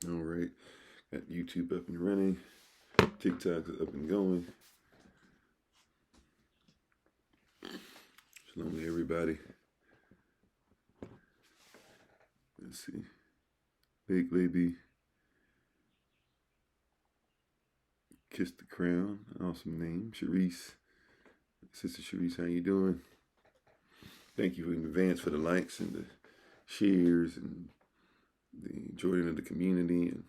All right. Got YouTube up and running. TikTok is up and going. Shalom to everybody. Let's see. Big Baby. Kiss the Crown. Awesome name. Sharice. Sister Sharice, how you doing? Thank you in advance for the likes and the shares and the joining of the community and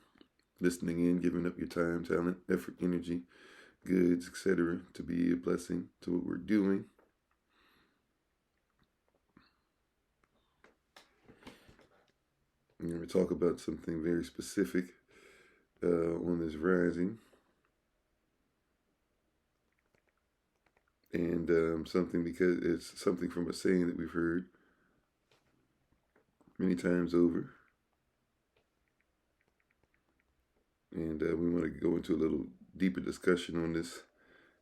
listening in, giving up your time, talent, effort, energy, goods, etc. to be a blessing to what we're doing. I'm going to talk about something very specific on this rising. And something because it's something from a saying that we've heard many times over. And we want to go into a little deeper discussion on this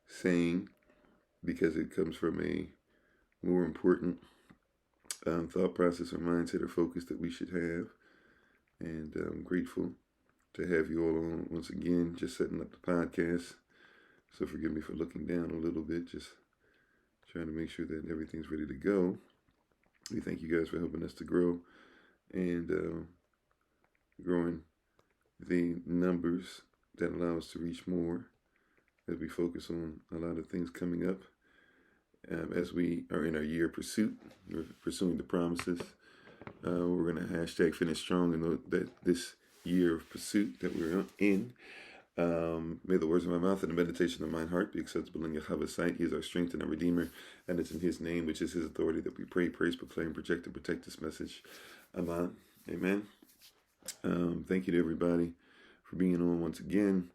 saying because it comes from a more important thought process or mindset or focus that we should have. And I'm grateful to have you all on once again, just setting up the podcast. So forgive me for looking down a little bit, just trying to make sure that everything's ready to go. We thank you guys for helping us to grow and growing the numbers that allow us to reach more as we focus on a lot of things coming up. As we are in our year of pursuit, we're pursuing the promises. We're going to hashtag finish strong and that this year of pursuit that we're in. May the words of my mouth and the meditation of my heart be acceptable in Yahweh's sight. He is our strength and our Redeemer, and it's in His name, which is His authority, that we pray, praise, proclaim, project, and protect this message. Amen. Amen. Thank you to everybody for being on once again.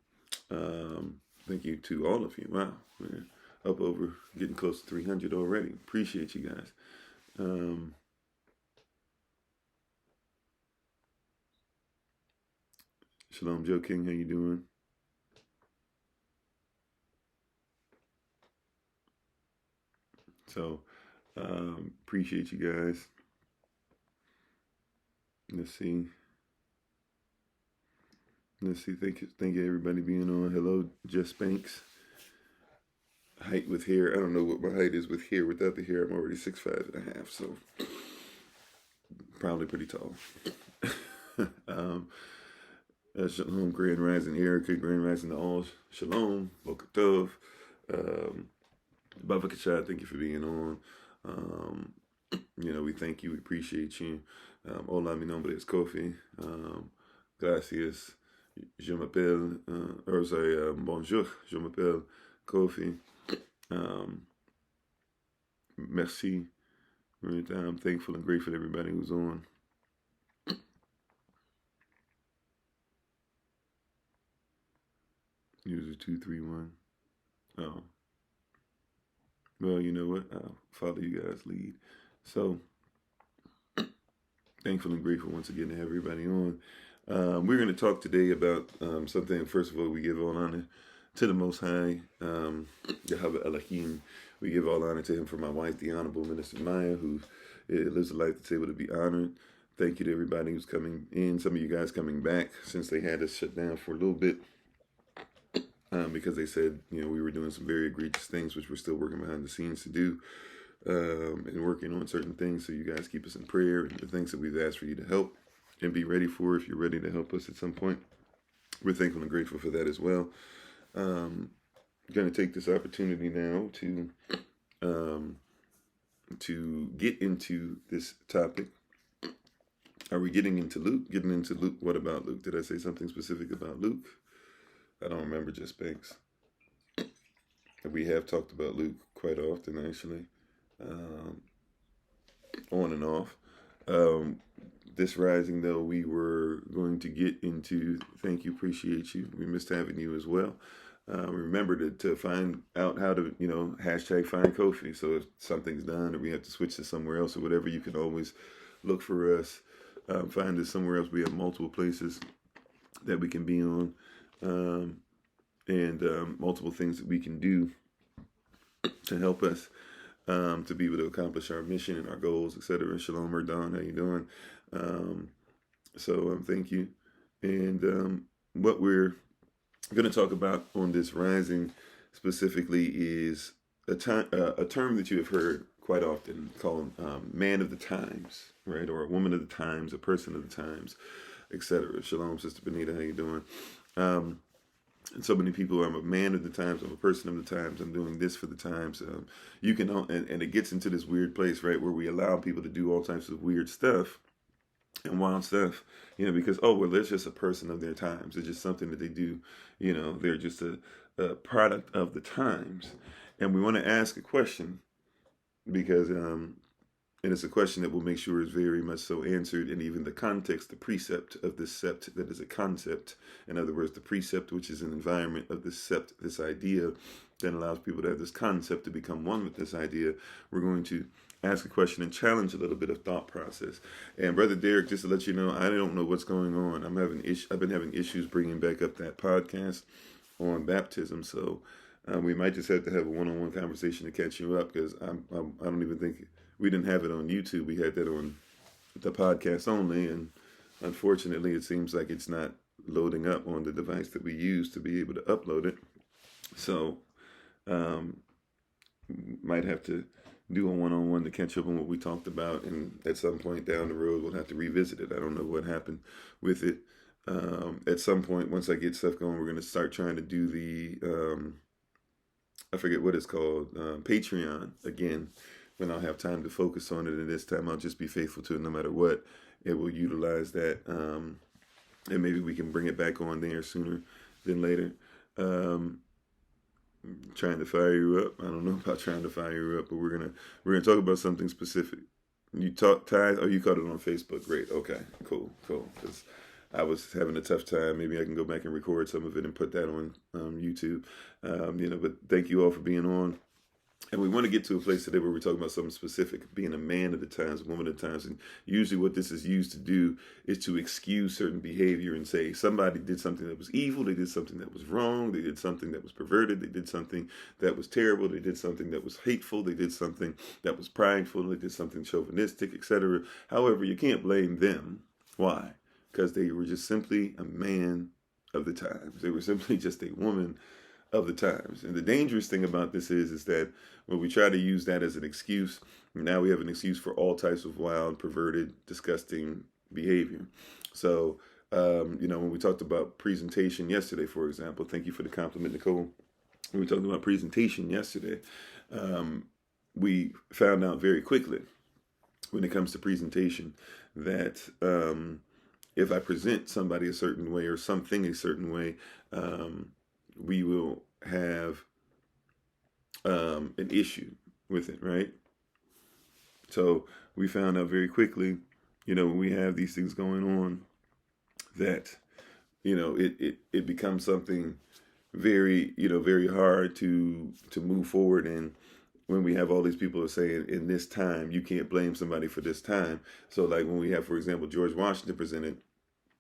Thank you to all of you. Wow, we're up over getting close to 300 already. Appreciate you guys. Shalom, Joe King. How you doing? So, appreciate you guys. Let's see. Thank you everybody being on. Hello, Jess Banks. Height with hair. I don't know what my height is with hair. Without the hair, I'm already 6'5.5", so probably pretty tall. Shalom, Grand Rising Erica, Grand Rising to all. Shalom, Boker Tov. Baba Kachad, thank you for being on. We thank you, we appreciate you. Hola, mi nombre es Kofi. Gracias. Je m'appelle, bonjour, je m'appelle Kofi. Merci. I'm thankful and grateful to everybody who's on. User 231. Oh. Well, you know what? I'll follow you guys' lead. So, thankful and grateful once again to have everybody on. We're going to talk today about something. First of all, we give all honor to the Most High, Yahweh Elohim. We give all honor to Him for my wife, the Honorable Minister Maya, who lives a life that's able to be honored. Thank you to everybody who's coming in. Some of you guys coming back since they had us shut down for a little bit. Because they said, we were doing some very egregious things, which we're still working behind the scenes to do, and working on certain things. So you guys keep us in prayer and the things that we've asked for you to help and be ready for if you're ready to help us at some point. We're thankful and grateful for that as well. Going to take this opportunity now to get into this topic. Are we getting into Luke? Getting into Luke. What about Luke? Did I say something specific about Luke? I don't remember, just Banks. We have talked about Luke quite often, actually, on and off. This rising, though, we were going to get into, thank you, appreciate you. We missed having you as well. Remember to find out how to, hashtag FindKofi. So if something's done or we have to switch to somewhere else or whatever, you can always look for us. Find us somewhere else. We have multiple places that we can be on. And multiple things that we can do to help us to be able to accomplish our mission and our goals, etc. Shalom, Erdan, how you doing? So thank you. And what we're going to talk about on this rising specifically is a term that you have heard quite often called man of the times, right? Or a woman of the times, a person of the times, etc. Shalom, Sister Benita, how you doing? And so many people, I'm a man of the times, I'm a person of the times, I'm doing this for the times. You can, and it gets into this weird place, right, where we allow people to do all types of weird stuff and wild stuff, because, oh, well, they're just a person of their times. It's just something that they do, they're just a product of the times. And we want to ask a question because, and it's a question that will make sure is very much so answered, and even the context, the precept of this sept that is a concept. In other words, the precept, which is an environment of this sept, this idea that allows people to have this concept to become one with this idea. We're going to ask a question and challenge a little bit of thought process. And Brother Derek, just to let you know, I don't know what's going on. I've been having issues bringing back up that podcast on baptism, so we might just have to have a one-on-one conversation to catch you up, because I don't even think we didn't have it on YouTube. We had that on the podcast only, and unfortunately, it seems like it's not loading up on the device that we use to be able to upload it. So, might have to do a one-on-one to catch up on what we talked about, and at some point down the road, we'll have to revisit it. I don't know what happened with it. At some point, once I get stuff going, we're going to start trying to do the, I forget what it's called, Patreon again, when I'll have time to focus on it. And this time I'll just be faithful to it no matter what. It will utilize that. And maybe we can bring it back on there sooner than later. Trying to fire you up. I don't know about trying to fire you up, but we're gonna talk about something specific. You talk tithe? Oh, you caught it on Facebook. Great. Okay. Cool. Because I was having a tough time. Maybe I can go back and record some of it and put that on YouTube. But thank you all for being on. And we want to get to a place today where we're talking about something specific, being a man of the times, a woman of the times. And usually what this is used to do is to excuse certain behavior and say somebody did something that was evil, they did something that was wrong, they did something that was perverted, they did something that was terrible, they did something that was hateful, they did something that was prideful, they did something chauvinistic, etc. However, you can't blame them. Why? Because they were just simply a man of the times. They were simply just a woman of the times. And the dangerous thing about this is that when we try to use that as an excuse, now we have an excuse for all types of wild, perverted, disgusting behavior. So, when we talked about presentation yesterday, for example, thank you for the compliment, Nicole. When we talked about presentation yesterday, we found out very quickly when it comes to presentation that if I present somebody a certain way or something a certain way, we will have an issue with it, right? So we found out very quickly, when we have these things going on, that, it becomes something very, very hard to move forward. And when we have all these people saying in this time, you can't blame somebody for this time. So like when we have, for example, George Washington presented,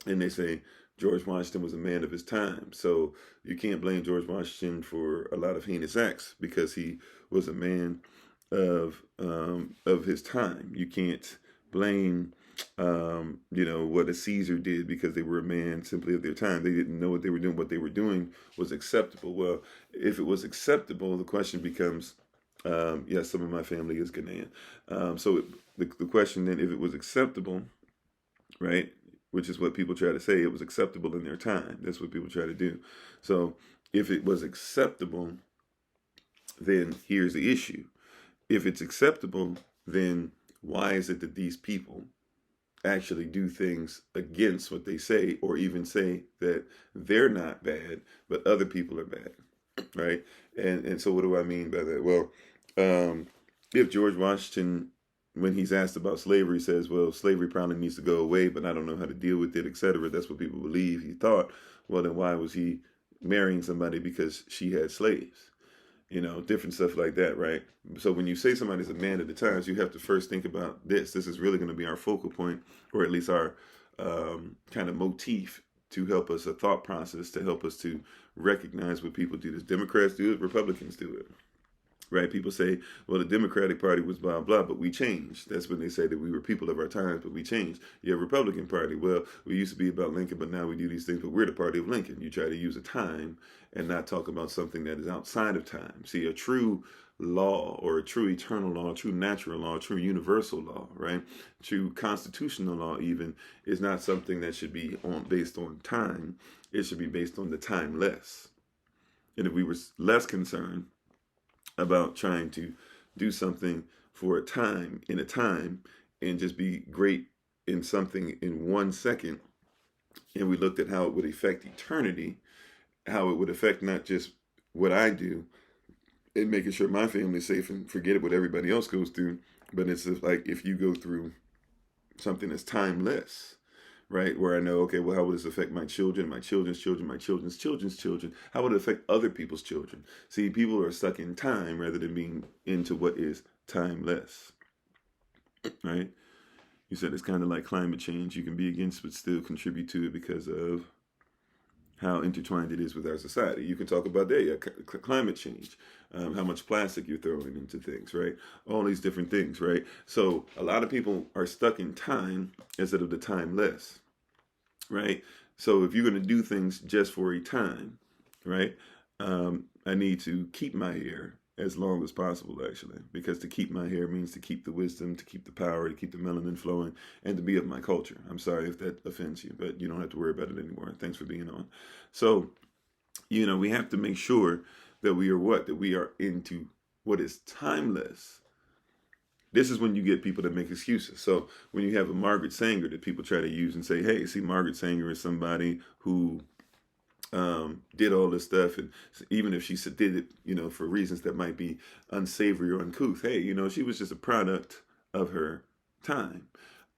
and they say George Washington was a man of his time. So you can't blame George Washington for a lot of heinous acts because he was a man of his time. You can't blame, what a Caesar did because they were a man simply of their time. They didn't know what they were doing. What they were doing was acceptable. Well, if it was acceptable, the question becomes, yes, some of my family is Ghanaian. The question then, if it was acceptable, right, which is what people try to say, it was acceptable in their time. That's what people try to do. So if it was acceptable, then here's the issue. If it's acceptable, then why is it that these people actually do things against what they say, or even say that they're not bad, but other people are bad, right? And so what do I mean by that? Well, if George Washington, when he's asked about slavery, says, well, slavery probably needs to go away, but I don't know how to deal with it, etc. That's what people believe he thought. Well, then why was he marrying somebody because she had slaves? Different stuff like that, right? So when you say somebody's a man of the times, you have to first think about this. This is really going to be our focal point, or at least our kind of motif to help us, a thought process to help us to recognize what people do. This Democrats do it, Republicans do it. right? People say, well, the Democratic Party was blah, blah, but we changed. That's when they say that we were people of our times, but we changed. You have Republican Party. Well, we used to be about Lincoln, but now we do these things, but we're the party of Lincoln. You try to use a time and not talk about something that is outside of time. See, a true law or a true eternal law, a true natural law, a true universal law, right? True constitutional law even is not something that should be based on time. It should be based on the timeless. And if we were less concerned about trying to do something for a time, and just be great in something in 1 second, and we looked at how it would affect eternity, how it would affect not just what I do, and making sure my family's safe and forget what everybody else goes through, but it's like if you go through something that's timeless, right? Where I know, okay, well, how would this affect my children, my children's children, my children's children's children? How would it affect other people's children? See, people are stuck in time rather than being into what is timeless, right? You said it's kind of like climate change. You can be against but still contribute to it because of how intertwined it is with our society. You can talk about that, yeah, climate change, how much plastic you're throwing into things, right? All these different things, right? So a lot of people are stuck in time instead of the timeless, right? So if you're going to do things just for a time, right, I need to keep my hair as long as possible, actually, because to keep my hair means to keep the wisdom, to keep the power, to keep the melanin flowing, and to be of my culture. I'm sorry if that offends you, but you don't have to worry about it anymore. Thanks for being on. So, we have to make sure that we are that we are into what is timeless. This is when you get people that make excuses. So when you have a Margaret Sanger that people try to use and say, hey, see, Margaret Sanger is somebody who did all this stuff, and even if she did it, for reasons that might be unsavory or uncouth, hey, she was just a product of her time.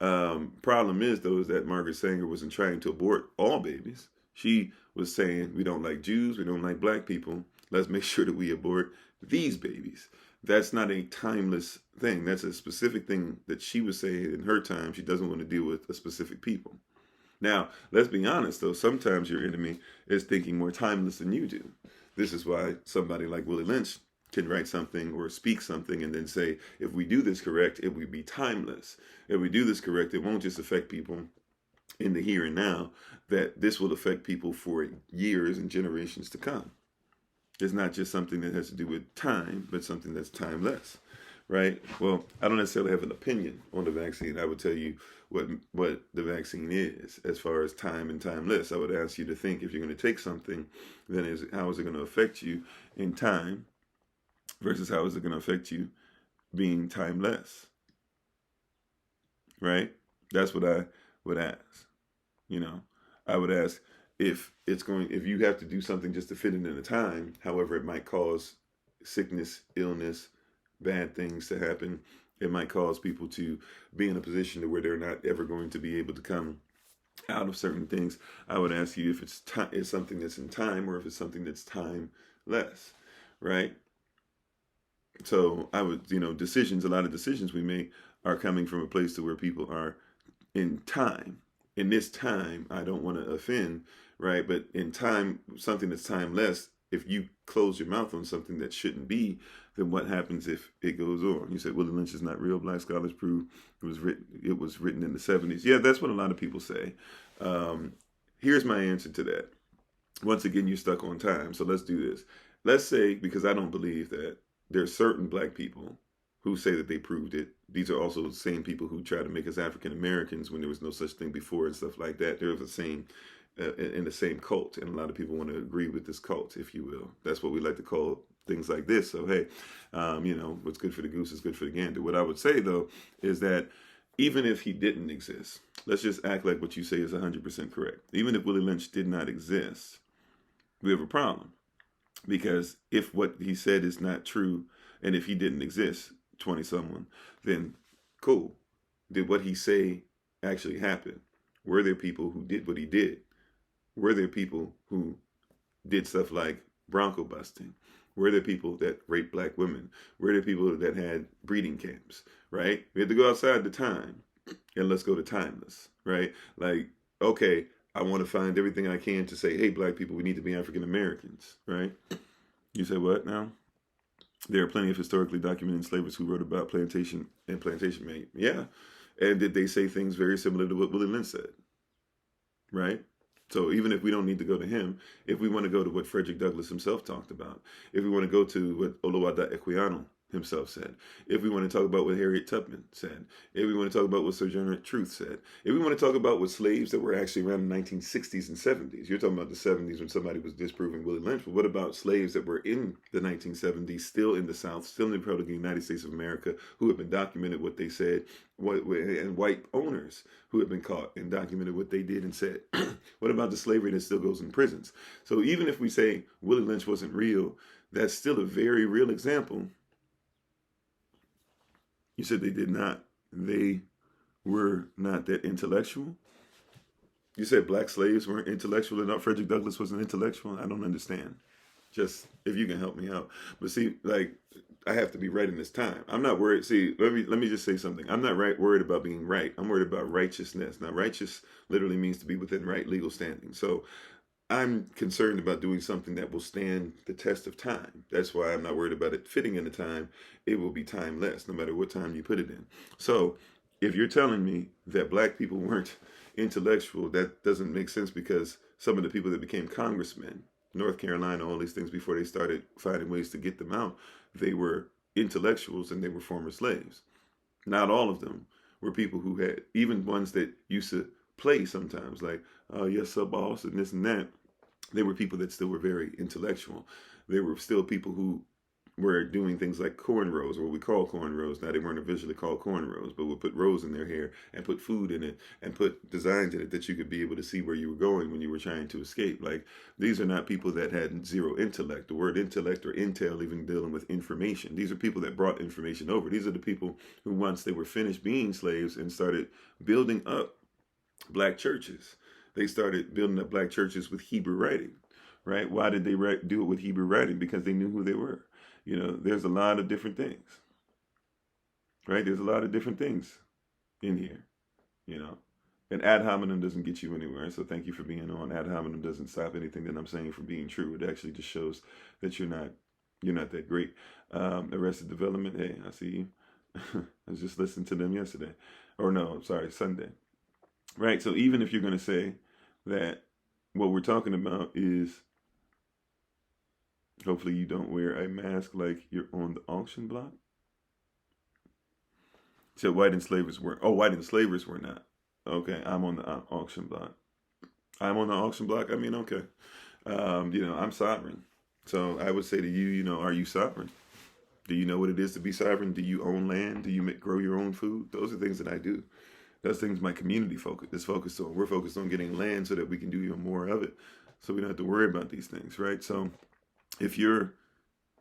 Problem is, though, is that Margaret Sanger wasn't trying to abort all babies. She was saying, we don't like Jews, we don't like black people. Let's make sure that we abort these babies. That's not a timeless thing. That's a specific thing that she was saying in her time. She doesn't want to deal with a specific people. Now, let's be honest, though. Sometimes your enemy is thinking more timeless than you do. This is why somebody like Willie Lynch can write something or speak something and then say, if we do this correct, it will be timeless. If we do this correct, it won't just affect people in the here and now, that this will affect people for years and generations to come. It's not just something that has to do with time, but something that's timeless, right? Well, I don't necessarily have an opinion on the vaccine. I would tell you what the vaccine is as far as time and timeless. I would ask you to think, if you're going to take something, then how is it going to affect you in time versus how is it going to affect you being timeless, right? That's what I would ask. I would ask if you have to do something just to fit it in a time, however it might cause sickness, illness, bad things to happen. It might cause people to be in a position to where they're not ever going to be able to come out of certain things. I would ask you if it's something that's in time or if it's something that's timeless, right? So I would, a lot of decisions we make are coming from a place to where people are in time. In this time, I don't want to offend, right? But in time, something that's timeless, if you close your mouth on something that shouldn't be, then what happens if it goes on? You said Willie Lynch is not real. Black scholars prove it was written in the 70s. Yeah, that's what a lot of people say. Here's my answer to that. Once again, you're stuck on time. So let's do this. Let's say, because I don't believe that, there are certain black people who say that they proved it. These are also the same people who try to make us African Americans when there was no such thing before and stuff like that. They're the same in the same cult, and a lot of people want to agree with this cult, if you will. That's what we like to call things like this. So hey, what's good for the goose is good for the gander. What I would say though is that even if he didn't exist, let's just act like what you say is 100% correct. Even if Willie Lynch did not exist, we have a problem, because if what he said is not true, and if he didn't exist, 20-someone, then cool. Did what he say actually happen? Were there people who did what he did? Were there people who did stuff like bronco busting? Were there people that raped black women? Were there people that had breeding camps, right? We had to go outside the time, and let's go to timeless, right? Like, okay, I want to find everything I can to say, hey, black people, we need to be African Americans, right? You say what now? There are plenty of historically documented enslavers who wrote about plantation and plantation mate. Yeah. And did they say things very similar to what Willie Lynch said? Right? So even if we don't need to go to him, if we want to go to what Frederick Douglass himself talked about, if we want to go to what Oluwada Equiano himself said, if we want to talk about what Harriet Tubman said, if we want to talk about what Sojourner Truth said, if we want to talk about what slaves that were actually around the 1960s and 70s, you're talking about the 70s when somebody was disproving Willie Lynch, but what about slaves that were in the 1970s, still in the South, still in the Republic of the United States of America, who have been documented what they said, and white owners who have been caught and documented what they did and said? What about the slavery that still goes in prisons? So even if we say Willie Lynch wasn't real, that's still a very real example. You said they did not. They were not that intellectual. You said black slaves weren't intellectual enough. Frederick Douglass was an intellectual. I don't understand. Just if you can help me out. But see, like, I have to be right in this time. I'm not worried. See, let me just say something. I'm not worried about being right. I'm worried about righteousness. Now, righteous literally means to be within right legal standing. So I'm concerned about doing something that will stand the test of time. That's why I'm not worried about it fitting in the time. It will be timeless, no matter what time you put it in. So if you're telling me that black people weren't intellectual, that doesn't make sense, because some of the people that became congressmen, North Carolina, all these things, before they started finding ways to get them out, they were intellectuals and they were former slaves. Not all of them were people who had, even ones that used to play sometimes, like, oh, yes, sir, boss, and this and that. They were people that still were very intellectual. They were still people who were doing things like cornrows, or what we call cornrows. Now, they weren't officially called cornrows, but would put rows in their hair and put food in it and put designs in it that you could be able to see where you were going when you were trying to escape. Like, these are not people that had zero intellect. The word intellect or intel even dealing with information. These are people that brought information over. These are the people who, once they were finished being slaves and started building up black churches, they started building up black churches with Hebrew writing, right? Why did they do it with Hebrew writing? Because they knew who they were. You know, there's a lot of different things, right? There's a lot of different things in here, you know. And ad hominem doesn't get you anywhere. So thank you for being on. Ad hominem doesn't stop anything that I'm saying from being true. It actually just shows that you're not that great. Arrested Development, hey, I see you. I was just listening to them yesterday. Or no, sorry, Sunday. Right, so even if you're going to say that what we're talking about is, hopefully you don't wear a mask like you're on the auction block. So white enslavers were, white enslavers were not. Okay, I'm on the auction block. I'm on the auction block. I mean, okay. I'm sovereign. So I would say to you, are you sovereign? Do you know what it is to be sovereign? Do you own land? Do you grow your own food? Those are things that I do. Those things my community is focused on. We're focused on getting land so that we can do even more of it, so we don't have to worry about these things, right? So if you're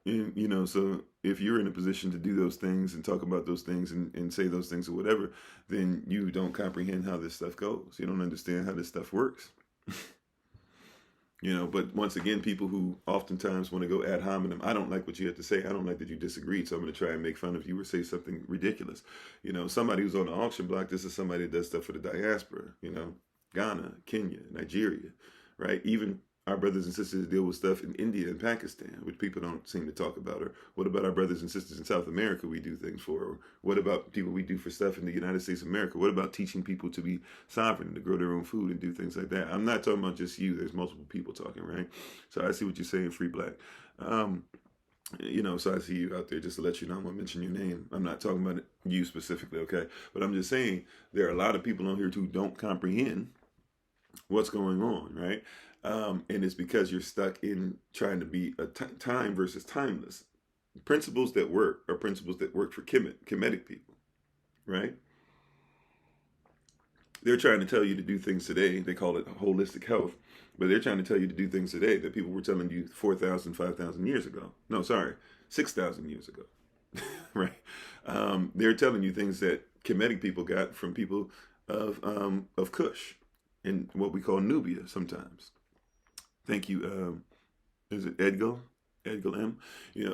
if you're in a position to do those things and talk about those things and say those things or whatever, then you don't comprehend how this stuff goes. You don't understand how this stuff works. But once again, people who oftentimes want to go ad hominem, I don't like what you have to say. I don't like that you disagreed, so I'm going to try and make fun of you or say something ridiculous. Somebody who's on the auction block, this is somebody that does stuff for the diaspora, Ghana, Kenya, Nigeria, right? Even our brothers and sisters deal with stuff in India and Pakistan, which people don't seem to talk about. Or what about our brothers and sisters in South America we do things for? Or what about people we do for stuff in the United States of America? What about teaching people to be sovereign, to grow their own food and do things like that? I'm not talking about just you. There's multiple people talking, right? So I see what you're saying, Free Black. So I see you out there, just to let you know. I'm going to mention your name. I'm not talking about you specifically, okay? But I'm just saying there are a lot of people on here who don't comprehend what's going on, right? And it's because you're stuck in trying to be a time versus timeless. Principles that work are principles that work for Kemetic people, right? They're trying to tell you to do things today. They call it holistic health. But they're trying to tell you to do things today that people were telling you 4,000, 5,000 years ago. No, sorry, 6,000 years ago, right? They're telling you things that Kemetic people got from people of Kush and what we call Nubia sometimes. Thank you. Is it Edgar? Edgar M.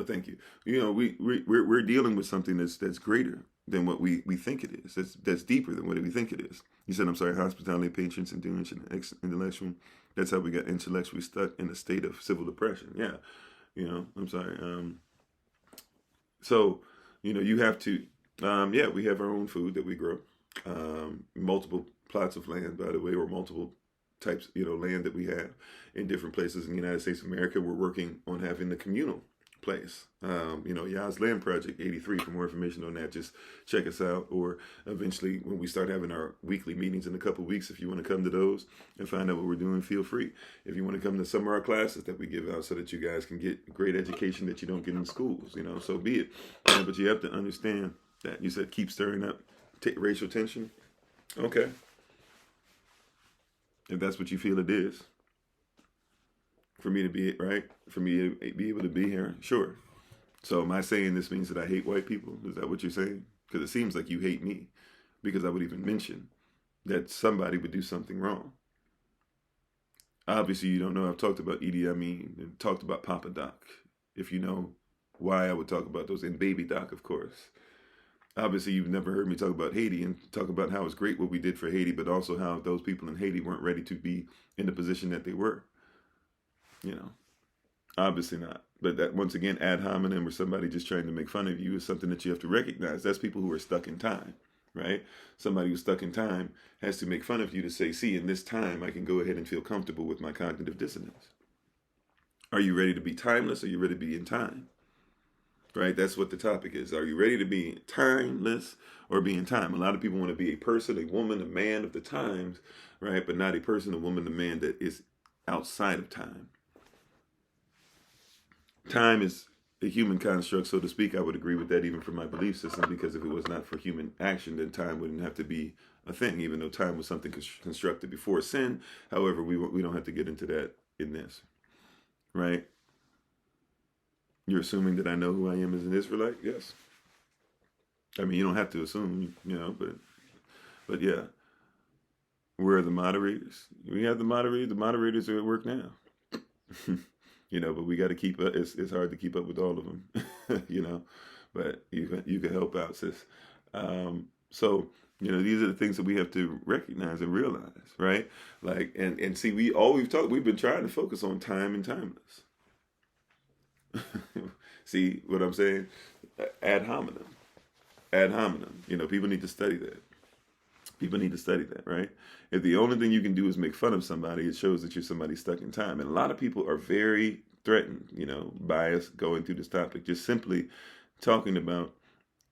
Thank you. We're dealing with something that's greater than what we think it is. That's deeper than what we think it is. You said, I'm sorry, hospitality, patience, endurance, and intellectual. That's how we got intellectually stuck in a state of civil depression. Yeah. I'm sorry. So, you have to, yeah, we have our own food that we grow. Multiple plots of land, by the way, or multiple types, land that we have in different places in the United States of America. We're working on having the communal place. Yah's Land Project 83. For more information on that, just check us out. Or eventually, when we start having our weekly meetings in a couple of weeks, if you want to come to those and find out what we're doing, feel free. If you want to come to some of our classes that we give out so that you guys can get great education that you don't get in schools, so be it. But you have to understand that you said keep stirring up racial tension. Okay. If that's what you feel it is. For me to be right, for me to be able to be here, sure. So am I saying this means that I hate white people? Is that what you're saying? Because it seems like you hate me because I would even mention that somebody would do something wrong. Obviously, you don't know I've talked about Idi Amin and talked about Papa Doc. If you know why I would talk about those, and Baby Doc, of course. Obviously, you've never heard me talk about Haiti and talk about how it's great what we did for Haiti, but also how those people in Haiti weren't ready to be in the position that they were. Obviously not. But that, once again, ad hominem, or somebody just trying to make fun of you, is something that you have to recognize. That's people who are stuck in time, right? Somebody who's stuck in time has to make fun of you to say, see, in this time, I can go ahead and feel comfortable with my cognitive dissonance. Are you ready to be timeless, or are you ready to be in time? Right? That's what the topic is. Are you ready to be timeless or be in time? A lot of people want to be a person, a woman, a man of the times, right? But not a person, a woman, a man that is outside of time. Time is a human construct, so to speak. I would agree with that even for my belief system, because if it was not for human action, then time wouldn't have to be a thing, even though time was something constructed before sin. However, we don't have to get into that in this, right? You're assuming that I know who I am as an Israelite? Yes. I mean, you don't have to assume, but yeah. Where are the moderators? We have the moderators. The moderators are at work now. But we got to keep up. It's hard to keep up with all of them, but you can help out, sis. So, these are the things that we have to recognize and realize, right? Like, and see, we've been trying to focus on time and timeless. See what I'm saying? Ad hominem. Ad hominem. People need to study that. People need to study that, right? If the only thing you can do is make fun of somebody, it shows that you're somebody stuck in time. And a lot of people are very threatened, by us going through this topic, just simply talking about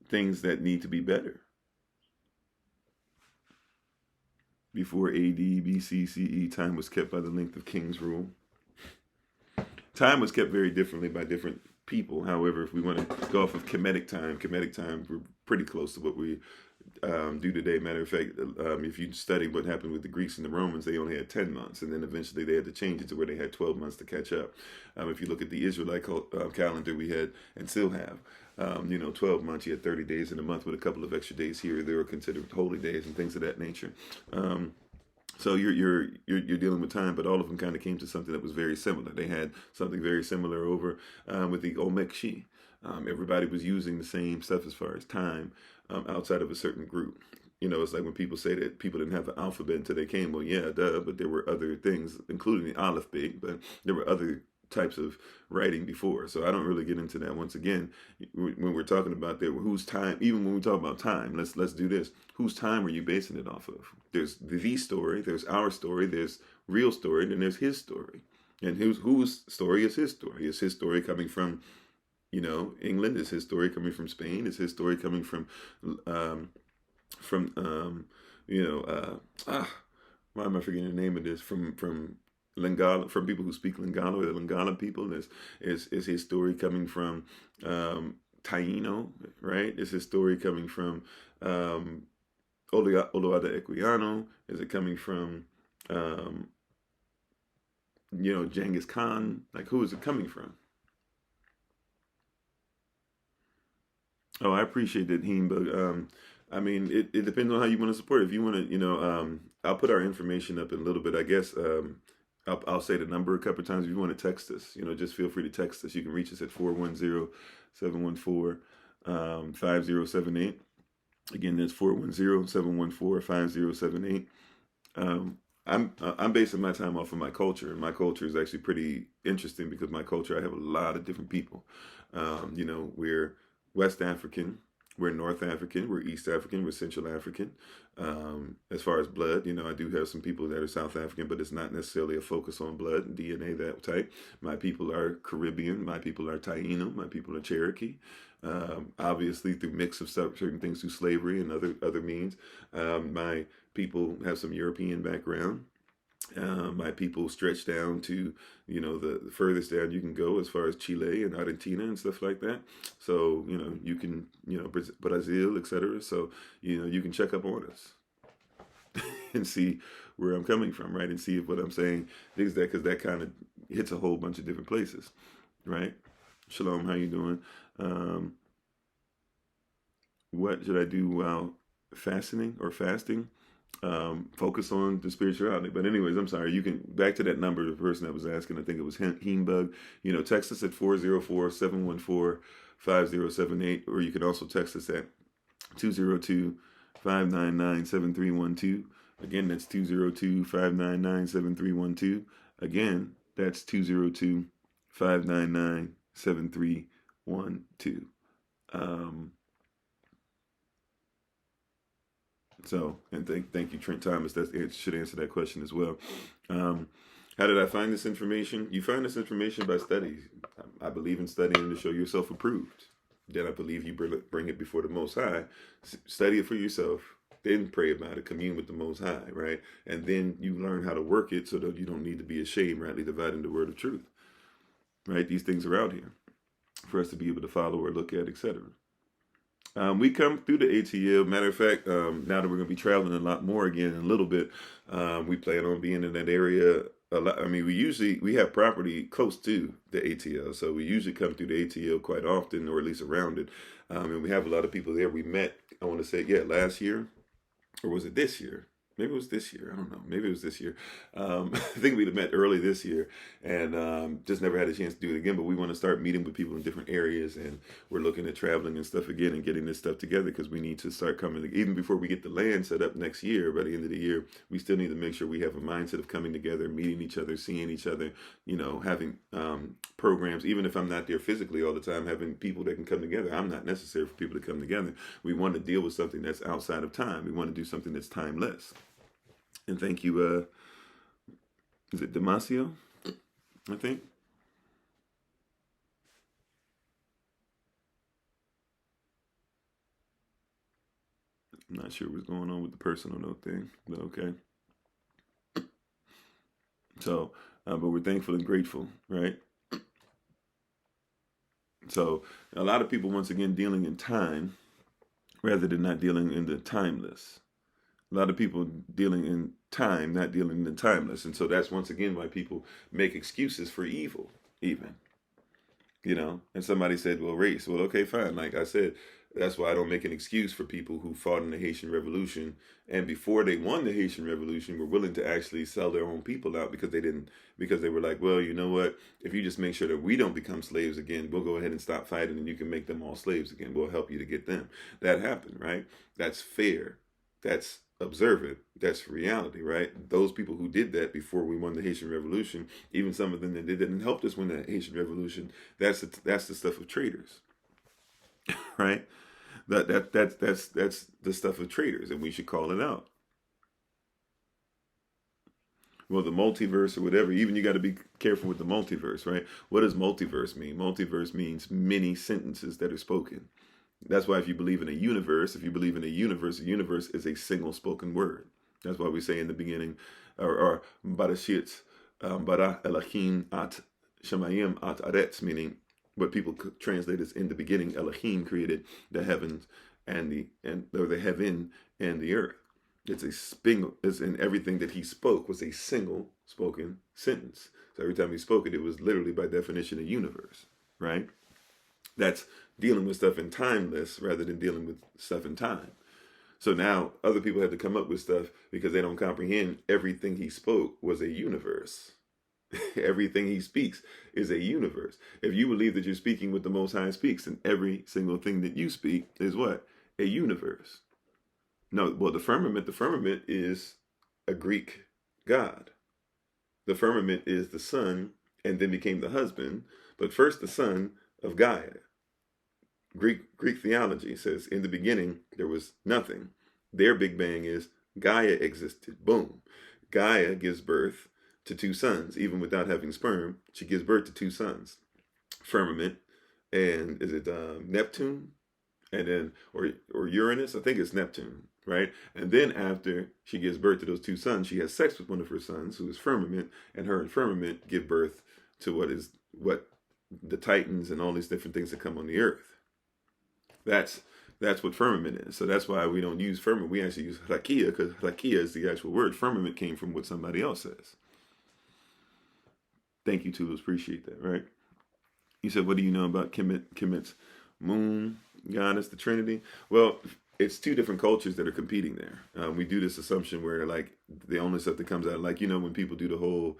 things that need to be better. Before AD, BC, CE, time was kept by the length of king's rule. Time was kept very differently by different people. However, if we want to go off of Kemetic time, we're pretty close to what we do today. Matter of fact, if you study what happened with the Greeks and the Romans, they only had 10 months, and then eventually they had to change it to where they had 12 months to catch up. If you look at the Israelite calendar, we had and still have, 12 months. You had 30 days in a month with a couple of extra days here. They were considered holy days and things of that nature. So you're dealing with time, but all of them kind of came to something that was very similar. They had something very similar over with the Omek Shi. Everybody was using the same stuff as far as time outside of a certain group. It's like when people say that people didn't have an alphabet until they came. Well, yeah, duh, but there were other things, including the aleph-bet, but there were other types of writing before. So I don't really get into that. Once again, when we're talking about whose time, even when we talk about time, let's do this. Whose time are you basing it off of? There's the story, there's our story, there's real story, and then there's his story. And whose story is his story? Is his story coming from, England? Is his story coming from Spain? Is his story coming from why am I forgetting the name of this? From Lingala, from people who speak Lingala, or the Lingala people. Is his story coming from Taino, right? Is his story coming from Oloada Equiano? Is it coming from Genghis Khan? Like, who is it coming from? Oh, I appreciate that, Heem, but I mean, it depends on how you want to support it. If you want to, I'll put our information up in a little bit. I guess I'll say the number a couple of times. If you want to text us, just feel free to text us. You can reach us at 410-714-5078. Again, that's 410-714-5078. I'm basing my time off of my culture, and my culture is actually pretty interesting because my culture, I have a lot of different people. West African, we're North African, we're East African, we're Central African. As far as blood, I do have some people that are South African, but it's not necessarily a focus on blood and DNA that type. My people are Caribbean, my people are Taino, my people are Cherokee. Obviously, through mix of certain things through slavery and other means. My people have some European background. My people stretch down to, the furthest down you can go as far as Chile and Argentina and stuff like that. So, you can, Brazil, etc. So, you can check up on us and see where I'm coming from, right? And see if what I'm saying is that, because that kind of hits a whole bunch of different places, right? Shalom, how you doing? What should I do while fasting? Focus on the spirituality. But anyways, I'm sorry. You can, back to that number, the person that was asking, I think it was Heenbug. Text us at 404-714-5078, or you can also text us at 202-599-7312. Again, that's 202-599-7312. Again, that's 202-599-7312. So, and thank you, Trent Thomas. That should answer that question as well. How did I find this information? You find this information by study. I believe in studying to show yourself approved. Then I believe you bring it before the Most High. Study it for yourself. Then pray about it. Commune with the Most High, right? And then you learn how to work it so that you don't need to be ashamed, rightly dividing the word of truth. Right? These things are out here for us to be able to follow or look at, etc. We come through the ATL. Matter of fact, now that we're going to be traveling a lot more again in a little bit, we plan on being in that area a lot. I mean, we have property close to the ATL, so we usually come through the ATL quite often, or at least around it. And we have a lot of people there. We met, I want to say, last year, or was it this year? Maybe it was this year. I don't know. Maybe it was this year. I think we met early this year, and just never had a chance to do it again. But we want to start meeting with people in different areas, and we're looking at traveling and stuff again and getting this stuff together, because we need to start coming. Even before we get the land set up next year, by the end of the year, we still need to make sure we have a mindset of coming together, meeting each other, seeing each other. Having programs. Even if I'm not there physically all the time, having people that can come together. I'm not necessary for people to come together. We want to deal with something that's outside of time. We want to do something that's timeless. And thank you, is it Damasio, I think? I'm not sure what's going on with the personal note thing, but okay. So, but we're thankful and grateful, right? So, a lot of people, once again, dealing in time rather than not dealing in the timeless. A lot of people dealing in time, not dealing in the timeless. And so that's once again why people make excuses for evil, even. And somebody said, well, race. Well, okay, fine. Like I said, that's why I don't make an excuse for people who fought in the Haitian Revolution, and before they won the Haitian Revolution were willing to actually sell their own people out because they were like, well, you know what? If you just make sure that we don't become slaves again, we'll go ahead and stop fighting, and you can make them all slaves again. We'll help you to get them. That happened, right? That's fair. That's observant. That's reality, right? Those people who did that before we won the Haitian Revolution, even some of them that did that and helped us win the Haitian Revolution, that's the stuff of traitors, right? That's the stuff of traitors, and we should call it out. Well, the multiverse or whatever, even you got to be careful with the multiverse, right? What does multiverse mean? Multiverse means many sentences that are spoken. That's why if you believe in a universe, a universe is a single spoken word. That's why we say in the beginning, or Barashit, Bara Elohim at Shemayim at Aretz, meaning what people translate as in the beginning, Elohim created the heavens and the heaven and the earth. It's in everything that he spoke was a single spoken sentence. So every time he spoke it, it was literally by definition a universe, right? That's dealing with stuff in timeless rather than dealing with stuff in time. So now other people have to come up with stuff because they don't comprehend everything he spoke was a universe. Everything he speaks is a universe. If you believe that you're speaking with the Most High speaks, then every single thing that you speak is what? A universe. No, well, the firmament is a Greek god. The firmament is the son and then became the husband, but first the son of Gaia. Greek theology. It says, in the beginning, there was nothing. Their Big Bang is Gaia existed. Boom. Gaia gives birth to two sons. Even without having sperm, she gives birth to two sons. Firmament, and is it Neptune? And then, or Uranus? I think it's Neptune, right? And then after she gives birth to those two sons, she has sex with one of her sons, who is Firmament, and her and Firmament give birth to what the Titans and all these different things that come on the earth. That's what firmament is. So that's why we don't use firmament. We actually use rakia, because rakia is the actual word. Firmament came from what somebody else says. Thank you, Tulus. Appreciate that, right? You said, what do you know about Kemet's moon goddess, the Trinity? Well, it's two different cultures that are competing there. We do this assumption where, like, the only stuff that comes out, like, when people do the whole,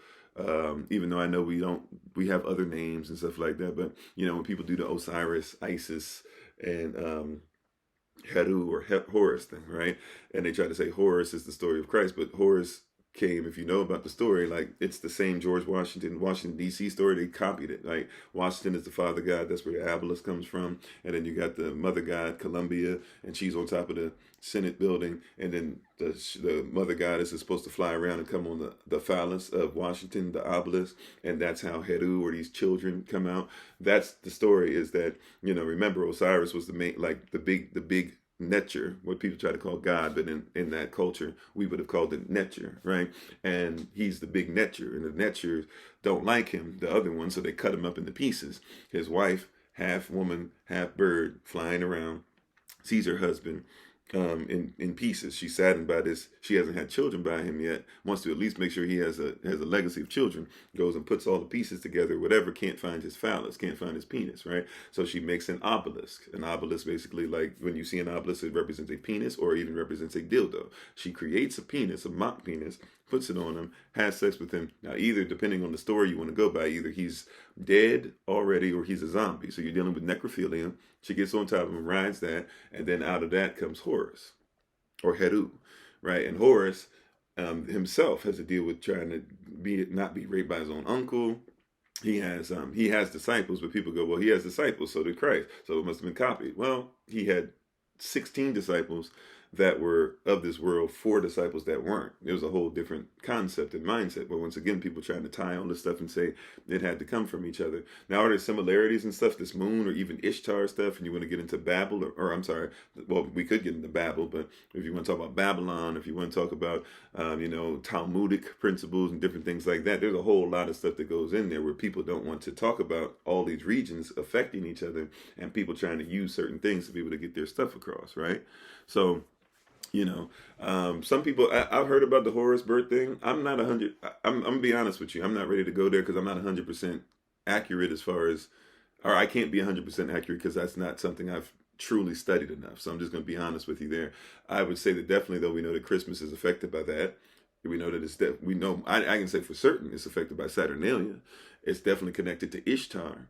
even though I know we have other names and stuff like that, but, when people do the Osiris, Isis, and Heru or Horus thing, right? And they try to say Horus is the story of Christ, but Horus came, if you know about the story, like, it's the same George Washington DC story. They copied it. Like, Washington is the father god, that's where the obelisk comes from, and then you got the mother god, Columbia, and she's on top of the Senate building, and then the mother goddess is supposed to fly around and come on the phallus of Washington, the obelisk, and that's how Heru, or these children, come out. That's the story, is that, remember, Osiris was the main, like, the big Netcher, what people try to call God, but in that culture, we would have called it Netcher, right? And he's the big Netcher, and the Netchers don't like him, the other one, so they cut him up into pieces. His wife, half woman, half bird, flying around, sees her husband in pieces. She's saddened by this. She hasn't had children by him yet. Wants to at least make sure he has a legacy of children. Goes and puts all the pieces together. Whatever, can't find his phallus, can't find his penis, right? So she makes an obelisk. An obelisk, basically, like when you see an obelisk, it represents a penis or even represents a dildo. She creates a penis, a mock penis, puts it on him, has sex with him. Now, either, depending on the story you want to go by, either he's dead already or he's a zombie. So you're dealing with necrophilia. She gets on top of him, rides that, and then out of that comes Horus, or Heru, right? And Horus himself has to deal with trying to not be raped by his own uncle. He has disciples, but people go, well, he has disciples, so did Christ, so it must have been copied. Well, he had 16 disciples that were of this world, 4 disciples that weren't. It was a whole different concept and mindset. But once again, people trying to tie all this stuff and say it had to come from each other. Now, are there similarities and stuff, this moon or even Ishtar stuff, and you want to get into Babel, or I'm sorry, well, we could get into Babel, but if you want to talk about Babylon, if you want to talk about, Talmudic principles and different things like that, there's a whole lot of stuff that goes in there where people don't want to talk about all these regions affecting each other and people trying to use certain things to be able to get their stuff across, right? So, some people, I've heard about the Horus birth thing. I'm not 100. I'm gonna be honest with you. I'm not ready to go there because I'm not 100% accurate as far as, or I can't be 100% accurate because that's not something I've truly studied enough. So I'm just gonna be honest with you there. I would say that definitely, though, we know that Christmas is affected by that. We know that I can say for certain it's affected by Saturnalia. It's definitely connected to Ishtar,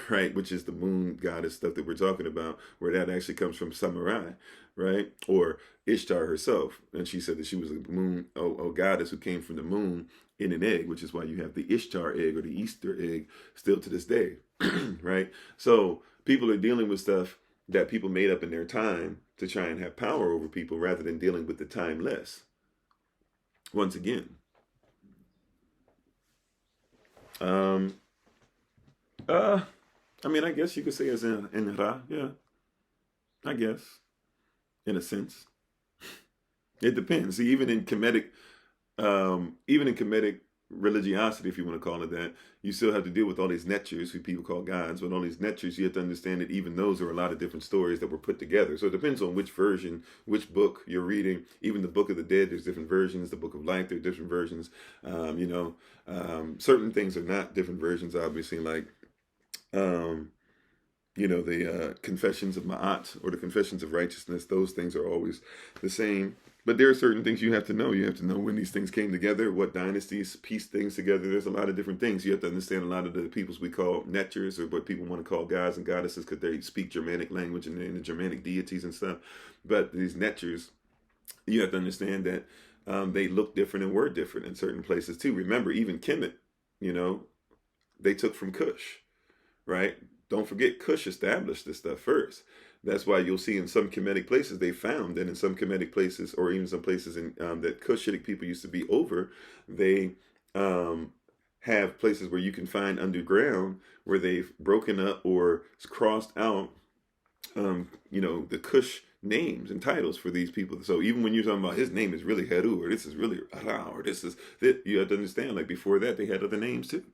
right, which is the moon goddess stuff that we're talking about, where that actually comes from samurai, right, or Ishtar herself. And she said that she was a moon, a goddess who came from the moon in an egg, which is why you have the Ishtar egg or the Easter egg still to this day, right? So people are dealing with stuff that people made up in their time to try and have power over people rather than dealing with the timeless. Once again, I guess you could say it's in Ra, yeah. I guess, in a sense. It depends. See, even in Kemetic religiosity, if you want to call it that, you still have to deal with all these netchers, who people call gods. But all these netchers, you have to understand that even those are a lot of different stories that were put together. So it depends on which version, which book you're reading. Even the Book of the Dead, there's different versions. The Book of Life, there are different versions. Certain things are not different versions, obviously, like the Confessions of Ma'at or the Confessions of Righteousness. Those things are always the same. But there are certain things you have to know. You have to know when these things came together, what dynasties pieced things together. There's a lot of different things. You have to understand a lot of the peoples we call netchers, or what people want to call gods and goddesses, because they speak Germanic language and they're in the Germanic deities and stuff. But these netchers, you have to understand that they look different and were different in certain places too. Remember, even Kemet, they took from Cush, right? don't forget Cush established this stuff first. That's why you'll see in some Kemetic places they found, and in some Kemetic places, or even some places in that Cushitic people used to be over, they have places where you can find underground where they've broken up or crossed out, the Cush names and titles for these people. So even when you're talking about his name is really Heru, or this is really Ra, or this is that, you have to understand, like before that they had other names too.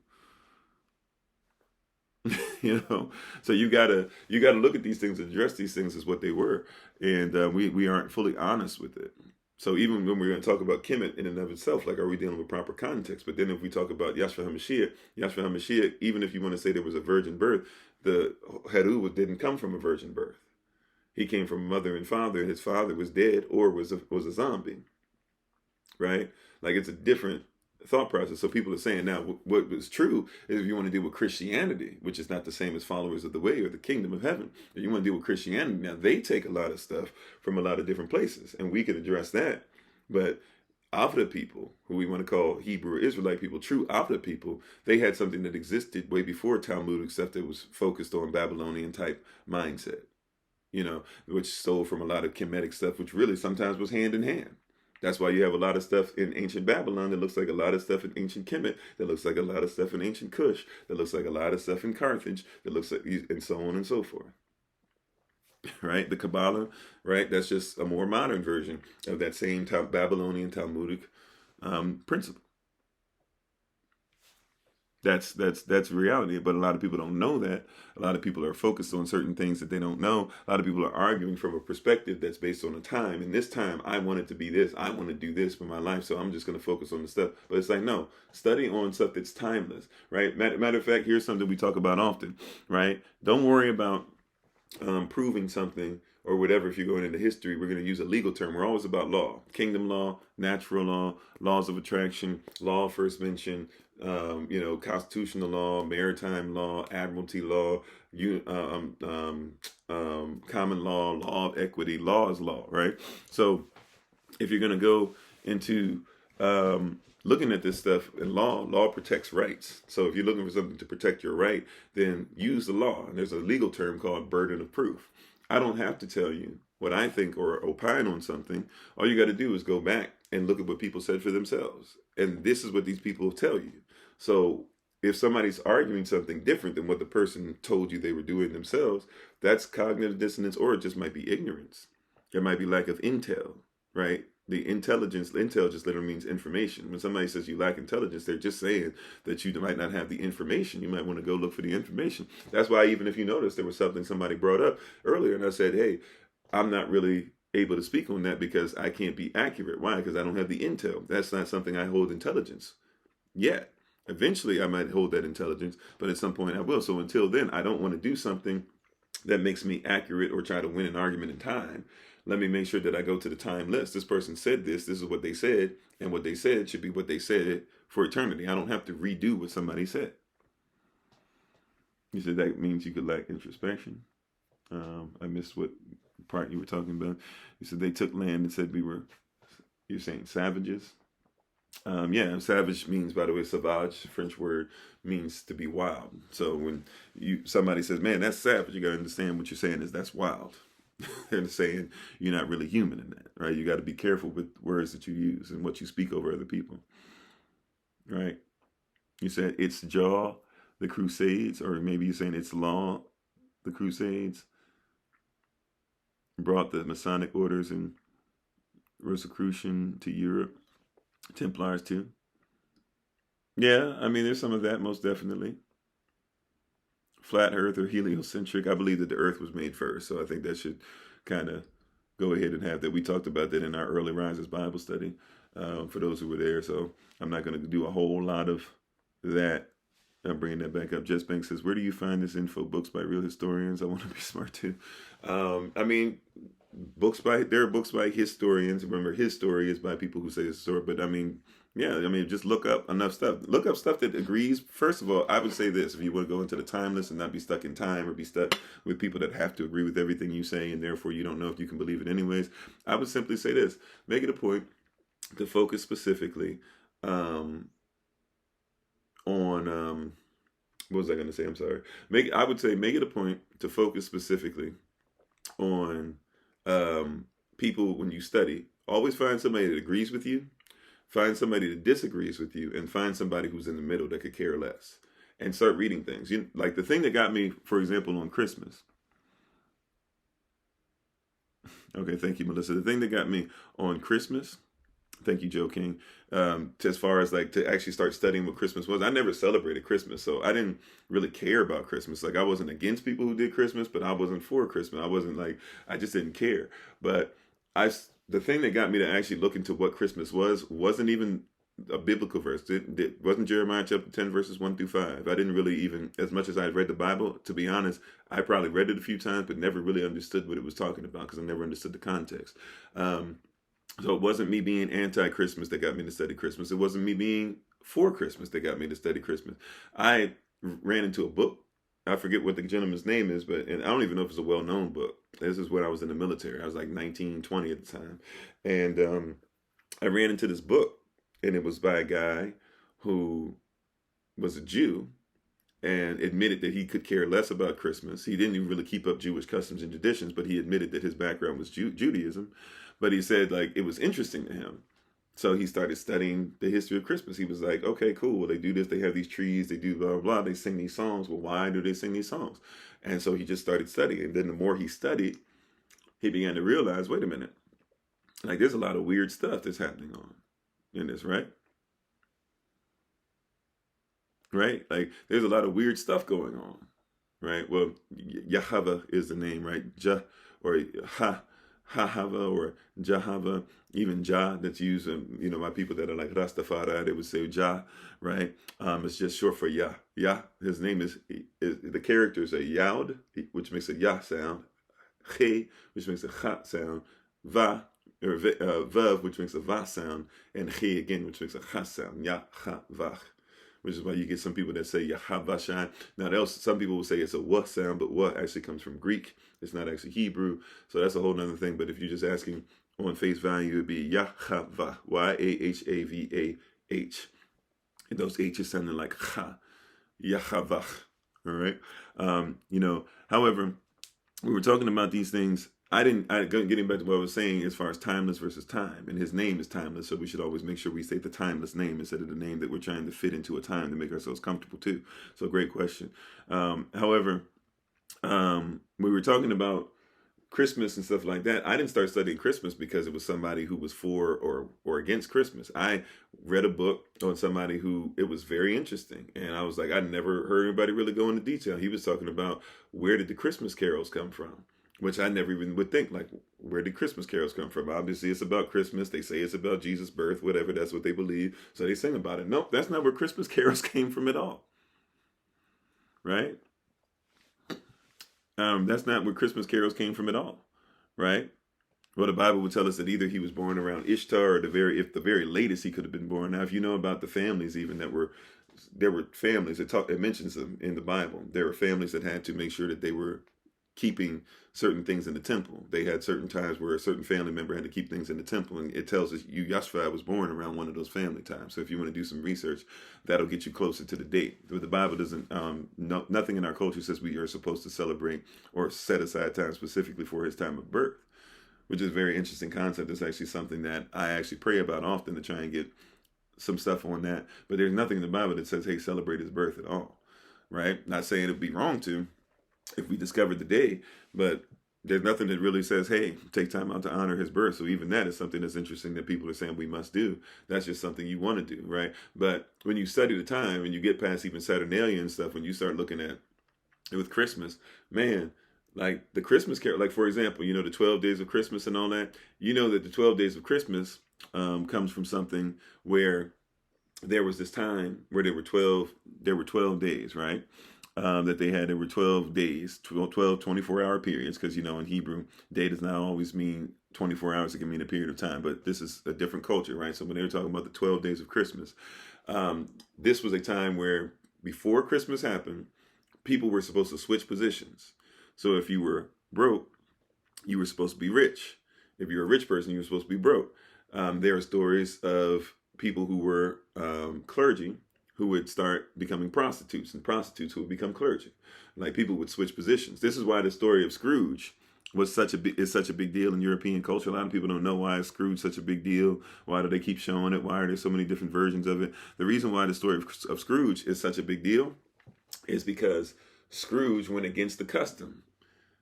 So you gotta look at these things, address these things as what they were, and we aren't fully honest with it. So even when we're going to talk about Kemet in and of itself, like, are we dealing with proper context? But then if we talk about Yahshua HaMashiach, even if you want to say there was a virgin birth, the Heru didn't come from a virgin birth. He came from mother and father, and his father was dead or was a zombie, right? Like, it's a different thought process. So people are saying now, what was true is if you want to deal with Christianity, which is not the same as followers of the way or the kingdom of heaven, if you want to deal with Christianity, now they take a lot of stuff from a lot of different places, and we can address that. But Avda people, who we want to call Hebrew Israelite people, true Avda people, they had something that existed way before Talmudic stuff that was focused on Babylonian type mindset, which stole from a lot of Kemetic stuff, which really sometimes was hand in hand. That's why you have a lot of stuff in ancient Babylon that looks like a lot of stuff in ancient Kemet, that looks like a lot of stuff in ancient Cush, that looks like a lot of stuff in Carthage, that looks like, and so on and so forth. Right? The Kabbalah, right? That's just a more modern version of that same Babylonian Talmudic principle. That's reality, but a lot of people don't know that. A lot of people are focused on certain things that they don't know. A lot of people are arguing from a perspective that's based on a time. And this time, I want it to be this. I want to do this for my life, so I'm just going to focus on the stuff. But it's like, no, study on stuff that's timeless, right? Matter of fact, here's something we talk about often, right? Don't worry about proving something or whatever. If you're going into history, we're going to use a legal term. We're always about law, kingdom law, natural law, laws of attraction, law of first mention, constitutional law, maritime law, admiralty law, common law of equity. Law is law, right? So if you're going to go into looking at this stuff in law protects rights. So if you're looking for something to protect your right, then use the law. And there's a legal term called burden of proof. I don't have to tell you what I think or opine on something. All you got to do is go back and look at what people said for themselves. And this is what these people tell you. So if somebody's arguing something different than what the person told you they were doing themselves, that's cognitive dissonance, or it just might be ignorance. There might be lack of intel, right? Intel just literally means information. When somebody says you lack intelligence, they're just saying that you might not have the information. You might want to go look for the information. That's why, even if you notice, there was something somebody brought up earlier, and I said, hey, I'm not really able to speak on that because I can't be accurate. Why? Because I don't have the intel. That's not something I hold intelligence yet. Eventually, I might hold that intelligence, but at some point I will. So until then, I don't want to do something that makes me accurate or try to win an argument in time. Let me make sure that I go to the time list. This person said this is what they said, and what they said should be what they said for eternity. I don't have to redo what somebody said. You said that means you could lack introspection. I missed what part you were talking about. You said they took land and said you're saying savages? Savage means, by the way, sauvage, French word, means to be wild. So when somebody says, man, that's savage, you got to understand what you're saying is that's wild. They're saying you're not really human in that, right? You got to be careful with words that you use and what you speak over other people, right? You said it's jaw, the Crusades, or maybe you're saying it's law, the Crusades brought the Masonic orders and Rosicrucian to Europe. Templars too. Yeah, I mean, there's some of that, most definitely. Flat Earth or heliocentric. I believe that the Earth was made first, so I think that should kind of go ahead and have that. We talked about that in our Early Risers Bible study for those who were there, so I'm not going to do a whole lot of that. I'm bringing that back up. Jess Banks says, where do you find this info? Books by real historians? I want to be smart too. There are books by historians. Remember, his story is by people who say it's a story. But just look up enough stuff. Look up stuff that agrees. First of all, I would say this: if you want to go into the timeless and not be stuck in time or be stuck with people that have to agree with everything you say, and therefore you don't know if you can believe it anyways, I would simply say this: make it a point to focus specifically on what was I going to say? I'm sorry. I would say make it a point to focus specifically on people when you study. Always find somebody that agrees with you, find somebody that disagrees with you, and find somebody who's in the middle that could care less. And start reading things. Like the thing that got me, for example, on Christmas. Okay, thank you, Melissa. The thing that got me on Christmas, thank you, Joe King, as far as like to actually start studying what Christmas was. I never celebrated Christmas, so I didn't really care about Christmas. Like I wasn't against people who did Christmas, but I wasn't for Christmas. I wasn't like, I just didn't care. But the thing that got me to actually look into what Christmas wasn't even a biblical verse. It wasn't Jeremiah chapter 10 verses 1 through 5. I didn't really even, as much as I had read the Bible, to be honest, I probably read it a few times, but never really understood what it was talking about because I never understood the context. So it wasn't me being anti-Christmas that got me to study Christmas. It wasn't me being for Christmas that got me to study Christmas. I ran into a book. I forget what the gentleman's name is, and I don't even know if it's a well-known book. This is when I was in the military. I was like 19, 20 at the time. And I ran into this book, and it was by a guy who was a Jew and admitted that he could care less about Christmas. He didn't even really keep up Jewish customs and traditions, but he admitted that his background was Judaism. But he said like it was interesting to him. So he started studying the history of Christmas. He was like, okay, cool. Well, they do this. They have these trees. They do blah, blah, blah. They sing these songs. Well, why do they sing these songs? And so he just started studying. And then the more he studied, he began to realize, wait a minute. Like there's a lot of weird stuff that's happening in this, right? Right? Like there's a lot of weird stuff going on, right? Well, Yahweh is the name, right? Or Hahava or Jahava, even Jah that's used, by people that are like Rastafari, they would say Jah, right? It's just short for Yah. Yah, his name is the characters are Yaud, which makes a Yah sound, He, which makes a Ha sound, Va, or Vav, which makes a Va sound, and He again, which makes a Ha sound, Yah, Ha, Vach. Which is why you get some people that say Yahavashan. Now, some people will say it's a Wa sound, but Wa actually comes from Greek. It's not actually Hebrew. So that's a whole nother thing. But if you're just asking on face value, it would be Yahavah, Yahavah. And those H's sounding like Ha, Yahavah. All right? However, we were talking about these things. Getting back to what I was saying as far as timeless versus time, and his name is timeless, so we should always make sure we say the timeless name instead of the name that we're trying to fit into a time to make ourselves comfortable too. So great question. However, we were talking about Christmas and stuff like that. I didn't start studying Christmas because it was somebody who was for or against Christmas. I read a book on somebody who it was very interesting, and I was like, I never heard anybody really go into detail. He was talking about where did the Christmas carols come from, which I never even would think, like, where did Christmas carols come from? Obviously, it's about Christmas. They say it's about Jesus' birth, whatever. That's what they believe. So they sing about it. Nope, that's not where Christmas carols came from at all. Right? That's not where Christmas carols came from at all. Right? Well, the Bible would tell us that either he was born around Ishtar or the very latest he could have been born. Now, if you know about the families even there were families, it mentions them in the Bible. There were families that had to make sure that they were keeping certain things in the temple. They had certain times where a certain family member had to keep things in the temple, and it tells us Yashua was born around one of those family times. So if you want to do some research, that'll get you closer to the date. But the Bible doesn't, nothing in our culture says we are supposed to celebrate or set aside time specifically for his time of birth, which is a very interesting concept. It's actually something that I actually pray about often to try and get some stuff on that. But there's nothing in the Bible that says, hey, celebrate his birth at all, right? Not saying it would be wrong to, if we discovered the day, but there's nothing that really says, hey, take time out to honor his birth. So even that is something that's interesting that people are saying we must do. That's just something you want to do, right? But when you study the time and you get past even Saturnalia stuff, when you start looking at it with Christmas, man, like the Christmas carol, like for example, the 12 days of Christmas and all that, that the 12 days of Christmas comes from something where there was this time where there were 12 days, right? That they had. There were 12 days, 12 24-hour periods, because, in Hebrew, day does not always mean 24 hours. It can mean a period of time, but this is a different culture, right? So when they were talking about the 12 days of Christmas, this was a time where before Christmas happened, people were supposed to switch positions. So if you were broke, you were supposed to be rich. If you're a rich person, you were supposed to be broke. There are stories of people who were clergy who would start becoming prostitutes, and prostitutes who would become clergy. Like, people would switch positions. This is why the story of Scrooge is such a big deal in European culture. A lot of people don't know why is Scrooge such a big deal. Why do they keep showing it? Why are there so many different versions of it? The reason why the story of Scrooge is such a big deal is because Scrooge went against the custom.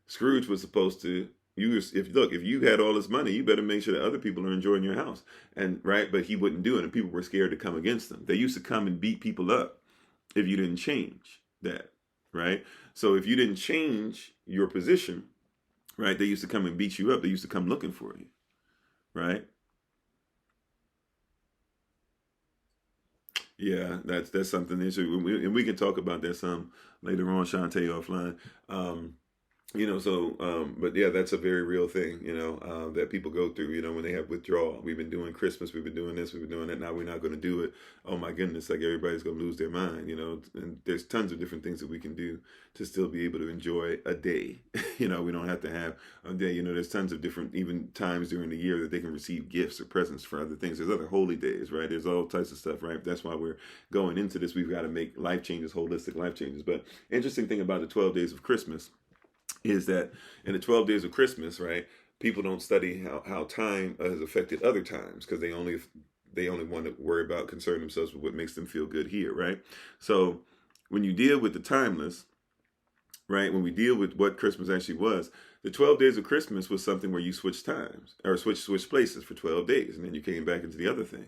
Scrooge was supposed to, if you had all this money, you better make sure that other people are enjoying your house, and right. But he wouldn't do it, and people were scared to come against him. They used to come and beat people up if you didn't change that, right? So if you didn't change your position, right, they used to come and beat you up. They used to come looking for you, right? Yeah, that's something. And we can talk about that some later on, Shantae, offline. But yeah, that's a very real thing, that people go through, when they have withdrawal. We've been doing Christmas, we've been doing this, we've been doing that. Now we're not going to do it. Oh my goodness, like everybody's going to lose their mind, and there's tons of different things that we can do to still be able to enjoy a day. We don't have to have a day, there's tons of different, even times during the year that they can receive gifts or presents for other things. There's other holy days, right? There's all types of stuff, right? That's why we're going into this. We've got to make life changes, holistic life changes. But interesting thing about the 12 days of Christmas is that in the 12 days of Christmas, right, people don't study how time has affected other times, because they only want to worry about, concern themselves with what makes them feel good here, right? So when you deal with the timeless, right, when we deal with what Christmas actually was, the 12 days of Christmas was something where you switched times, or switch places for 12 days, and then you came back into the other thing.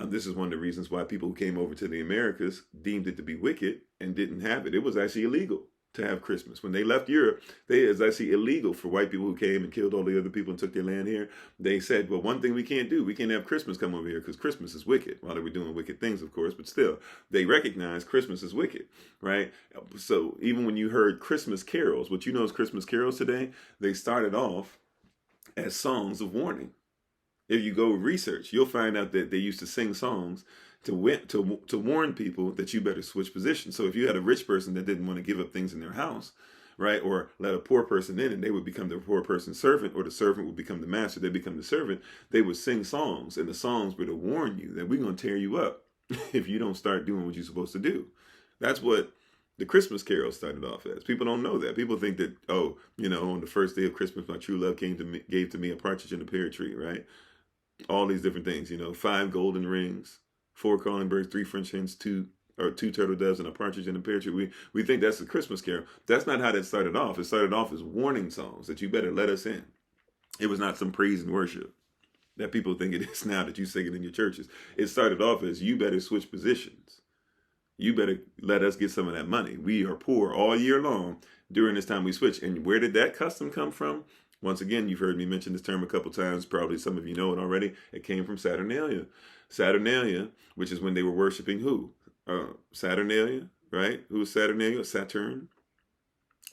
This is one of the reasons why people who came over to the Americas deemed it to be wicked and didn't have it. It was actually illegal to have Christmas. When they left Europe, it was actually illegal for white people who came and killed all the other people and took their land here. They said, well, one thing we can't do, we can't have Christmas come over here because Christmas is wicked. While they were doing wicked things, of course, but still, they recognize Christmas is wicked, right? So even when you heard Christmas carols, what you know is Christmas carols today, they started off as songs of warning. If you go research, you'll find out that they used to sing songs to warn people that you better switch positions. So if you had a rich person that didn't want to give up things in their house, right, or let a poor person in, and they would become the poor person's servant, or the servant would become the master, they become the servant, they would sing songs, and the songs were to warn you that we're going to tear you up if you don't start doing what you're supposed to do. That's what the Christmas carol started off as. People don't know that. People think that, on the first day of Christmas, my true love gave to me a partridge in a pear tree, right? All these different things, 5 golden rings, 4 calling birds, 3 French hens, 2 turtle doves, and a partridge in a pear tree. We think that's a Christmas carol. That's not how that started off. It started off as warning songs that you better let us in. It was not some praise and worship that people think it is now that you sing it in your churches. It started off as, you better switch positions. You better let us get some of that money. We are poor all year long. During this time we switch. And where did that custom come from? Once again, you've heard me mention this term a couple times. Probably some of you know it already. It came from Saturnalia. Saturnalia, which is when they were worshiping who? Saturnalia, right? Who was Saturnalia?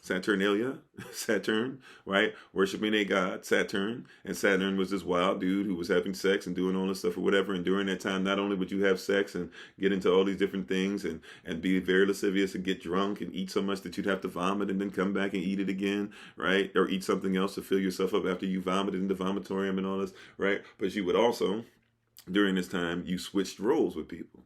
Saturnalia, Saturn, right? Worshiping a god, Saturn. And Saturn was this wild dude who was having sex and doing all this stuff or whatever. And during that time, not only would you have sex and get into all these different things and be very lascivious and get drunk and eat so much that you'd have to vomit and then come back and eat it again, right? Or eat something else to fill yourself up after you vomited in the vomitorium and all this, right? But you would also, during this time, you switched roles with people.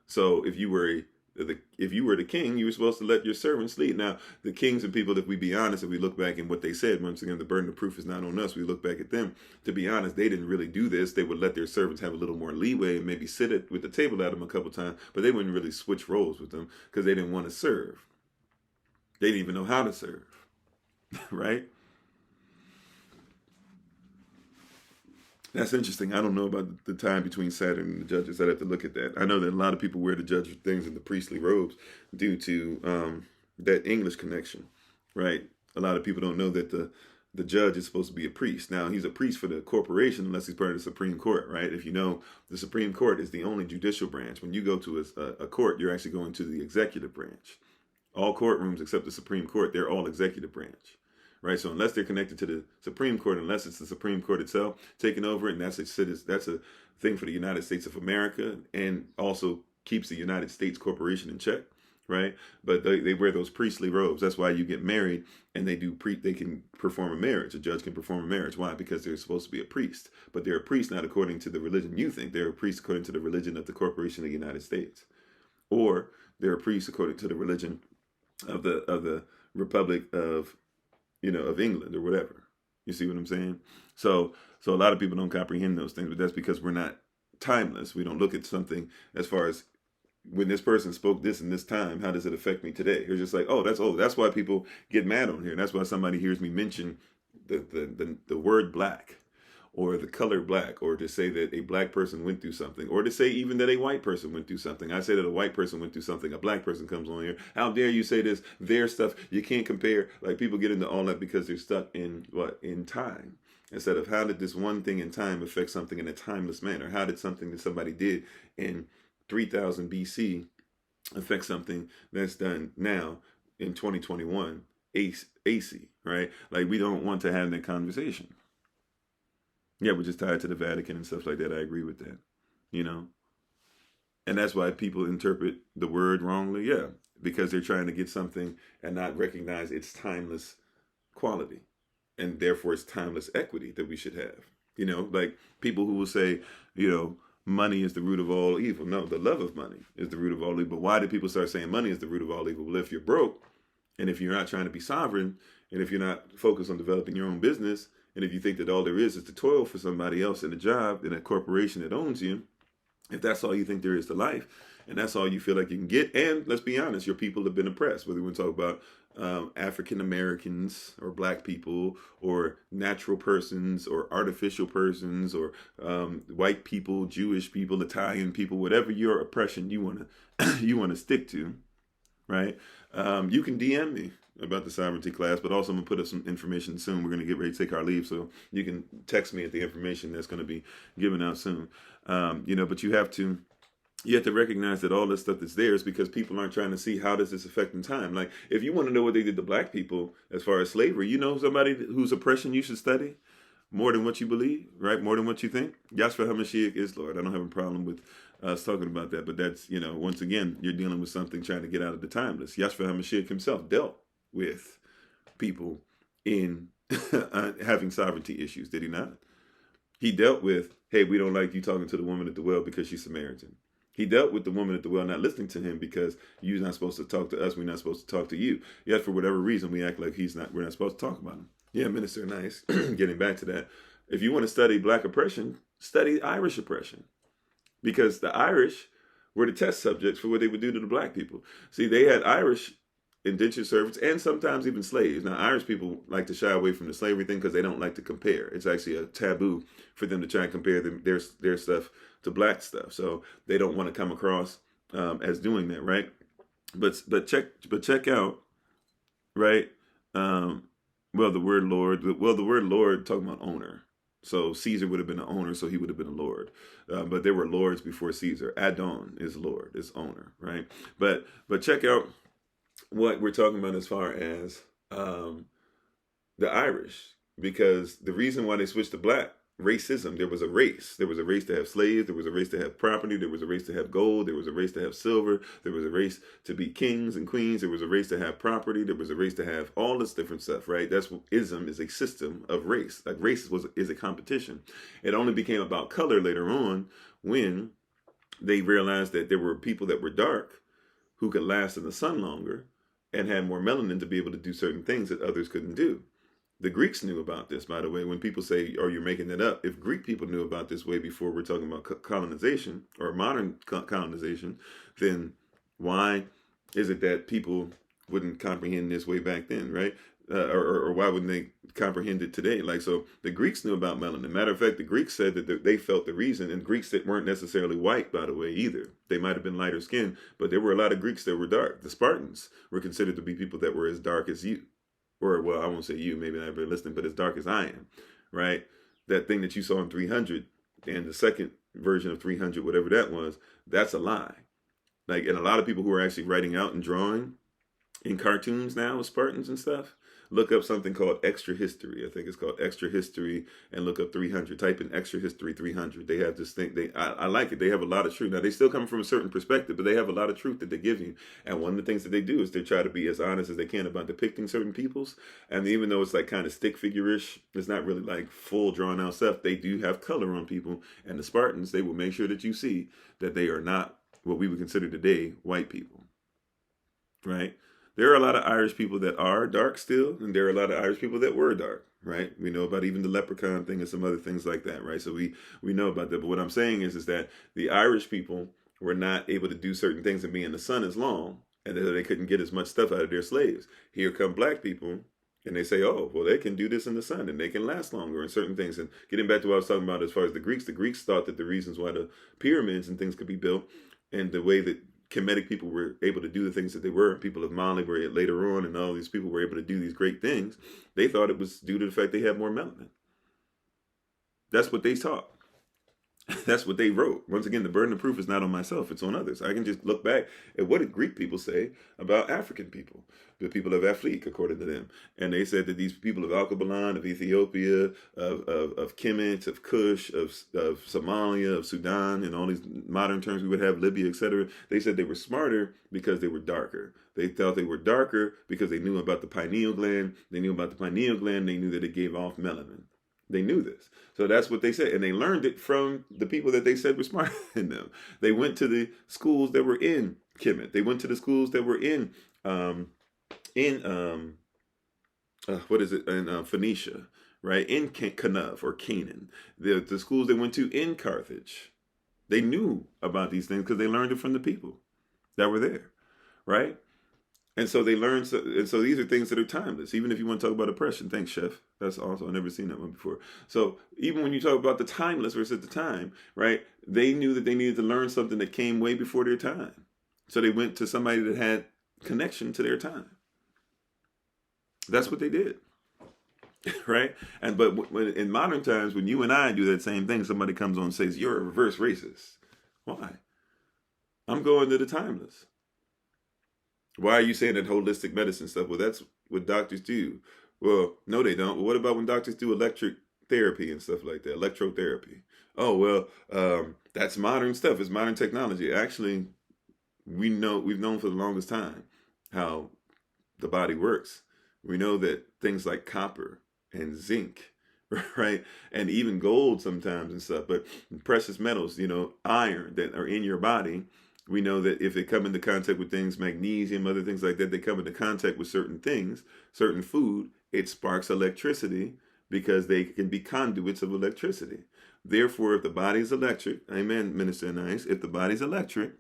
So if you were the king, you were supposed to let your servants sleep. Now, the kings and people, if we be honest, if we look back at what they said, once again, the burden of proof is not on us. We look back at them. To be honest, they didn't really do this. They would let their servants have a little more leeway and maybe sit with the table at them a couple times, but they wouldn't really switch roles with them because they didn't want to serve. They didn't even know how to serve, right? That's interesting. I don't know about the time between Saturn and the judges. I'd have to look at that. I know that a lot of people wear the judge things in the priestly robes due to that English connection, right? A lot of people don't know that the judge is supposed to be a priest. Now, he's a priest for the corporation unless he's part of the Supreme Court, right? If you know, the Supreme Court is the only judicial branch. When you go to a court, you're actually going to the executive branch. All courtrooms except the Supreme Court, they're all executive branch. Right, so unless they're connected to the Supreme Court, unless it's the Supreme Court itself taking over, and that's a thing for the United States of America, and also keeps the United States corporation in check, right? But they wear those priestly robes. That's why you get married, and they can perform a marriage. A judge can perform a marriage. Why? Because they're supposed to be a priest, but they're a priest not according to the religion you think. They're a priest according to the religion of the corporation of the United States. or they're a priest according to the religion of the Republic of of England or whatever. You see what I'm saying? So a lot of people don't comprehend those things, but that's because we're not timeless. We don't look at something as far as when this person spoke this in this time, how does it affect me today? It's just like, oh, that's why people get mad on here. And that's why somebody hears me mention the word black or the color black, or to say that a black person went through something, or to say even that a white person went through something. I say that a white person went through something, a black person comes on here. How dare you say this? Their stuff, you can't compare. Like, people get into all that because they're stuck in in time. Instead of, how did this one thing in time affect something in a timeless manner? How did something that somebody did in 3000 BC affect something that's done now in 2021 AC, right? Like, we don't want to have that conversation. Yeah, we're just tied to the Vatican and stuff like that. I agree with that, And that's why people interpret the word wrongly, yeah, because they're trying to get something and not recognize its timeless quality, and therefore its timeless equity that we should have. Like people who will say, money is the root of all evil. No, the love of money is the root of all evil. But why do people start saying money is the root of all evil? Well, if you're broke, and if you're not trying to be sovereign, and if you're not focused on developing your own business, and if you think that all there is to toil for somebody else in a job, in a corporation that owns you, if that's all you think there is to life, and that's all you feel like you can get, and let's be honest, your people have been oppressed, whether we want to talk about African Americans or black people or natural persons or artificial persons or white people, Jewish people, Italian people, whatever your oppression you want to stick to, right? You can DM me about the sovereignty class, but also I'm going to put up some information soon. We're going to get ready to take our leave, so you can text me at the information that's going to be given out soon. But you have to recognize that all this stuff that's there is because people aren't trying to see how does this affect in time. Like, if you want to know what they did to black people as far as slavery, somebody whose oppression you should study more than what you believe, right? More than what you think. Yahshua HaMashiach is Lord. I don't have a problem with us talking about that, but that's, once again, you're dealing with something trying to get out of the timeless. Yahshua HaMashiach himself dealt with people in having sovereignty issues, did he not? He dealt with, hey, we don't like you talking to the woman at the well because she's Samaritan. He dealt with the woman at the well not listening to him because you're not supposed to talk to us, we're not supposed to talk to you. Yet for whatever reason, we act like we're not supposed to talk about him. Yeah, Minister Nice, getting back to that. If you want to study black oppression, study Irish oppression. Because the Irish were the test subjects for what they would do to the black people. See, they had Irish indentured servants and sometimes even slaves. Now, Irish people like to shy away from the slavery thing because they don't like to compare. It's actually a taboo for them to try and compare their stuff to black stuff. So they don't want to come across as doing that, right? But check out, right? The word Lord talking about owner. So Caesar would have been an owner, so he would have been a lord. But there were lords before Caesar. Adon is lord, is owner, right? But check out what we're talking about as far as the Irish, because the reason why they switched to black, racism, there was a race to have slaves, there was a race to have property, there was a race to have gold, there was a race to have silver, there was a race to be kings and queens, there was a race to have property, there was a race to have all this different stuff, right? That's what ism is, a system of race. Like, race is a competition. It only became about color later on when they realized that there were people that were dark who could last in the sun longer and had more melanin to be able to do certain things that others couldn't do. The Greeks knew about this, by the way. When people say, oh, you're making that up, if Greek people knew about this way before we're talking about colonization or modern colonization, then why is it that people wouldn't comprehend this way back then, right? Or why wouldn't they comprehend it today? Like, so the Greeks knew about melanin. Matter of fact, the Greeks said that they felt the reason, and Greeks that weren't necessarily white, by the way, either. They might have been lighter skinned, but there were a lot of Greeks that were dark. The Spartans were considered to be people that were as dark as you. Or, well, I won't say you, maybe not everybody listening, but as dark as I am, right? That thing that you saw in 300 and the second version of 300, whatever that was, that's a lie. Like, and a lot of people who are actually writing out and drawing in cartoons now with Spartans and stuff, look up something called Extra History. I think it's called Extra History, and look up 300. Type in Extra History 300. They have this thing. I like it. They have a lot of truth. Now, they still come from a certain perspective, but they have a lot of truth that they give you. And one of the things that they do is they try to be as honest as they can about depicting certain peoples. And even though it's like kind of stick figure-ish, it's not really like full drawn out stuff. They do have color on people. And the Spartans, they will make sure that you see that they are not what we would consider today white people, right? There are a lot of Irish people that are dark still, and there are a lot of Irish people that were dark, right? We know about even the leprechaun thing and some other things like that, right? So we know about that. But what I'm saying is that the Irish people were not able to do certain things and be in the sun as long, and that they couldn't get as much stuff out of their slaves. Here come black people, and they say, oh, well, they can do this in the sun, and they can last longer and certain things. And getting back to what I was talking about as far as the Greeks thought that the reasons why the pyramids and things could be built and the way that Kemetic people were able to do the things that they were, people of Mali were later on, and all these people were able to do these great things, they thought it was due to the fact they had more melanin. That's what they taught. That's what they wrote. Once again, the burden of proof is not on myself, it's on others. I can just look back at what did Greek people say about African people, the people of Afrique, according to them. And they said that these people of Alkebalan, of Ethiopia, of Kemet, of Kush, of Somalia, of Sudan, and all these modern terms we would have, Libya, etc. They said they were smarter because they were darker. They thought they were darker because they knew about the pineal gland. They knew about the pineal gland. They knew that it gave off melanin. They knew this. So that's what they said. And they learned it from the people that they said were smarter than them. They went to the schools that were in Kemet. They went to the schools that were in Phoenicia, right? In Canav or Canaan. The schools they went to in Carthage. They knew about these things because they learned it from the people that were there, right? And so they learned, and so these are things that are timeless. Even if you want to talk about oppression, thanks, Chef. That's awesome. I've never seen that one before. So even when you talk about the timeless versus the time, right? They knew that they needed to learn something that came way before their time. So they went to somebody that had connection to their time. That's what they did, right? And but when, in modern times, when you and I do that same thing, somebody comes on and says, "You're a reverse racist." Why? I'm going to the timeless. Why are you saying that holistic medicine stuff? Well, that's what doctors do. Well, no, they don't. Well, what about when doctors do electric therapy and stuff like that? Electrotherapy. Oh, well, that's modern stuff. It's modern technology. Actually, we've known for the longest time how the body works. We know that things like copper and zinc, right? And even gold sometimes and stuff, but precious metals, iron that are in your body, we know that if they come into contact with things, magnesium, other things like that, they come into contact with certain things, certain food, it sparks electricity because they can be conduits of electricity. Therefore, if the body is electric, amen, Minister Nice, if the body's electric,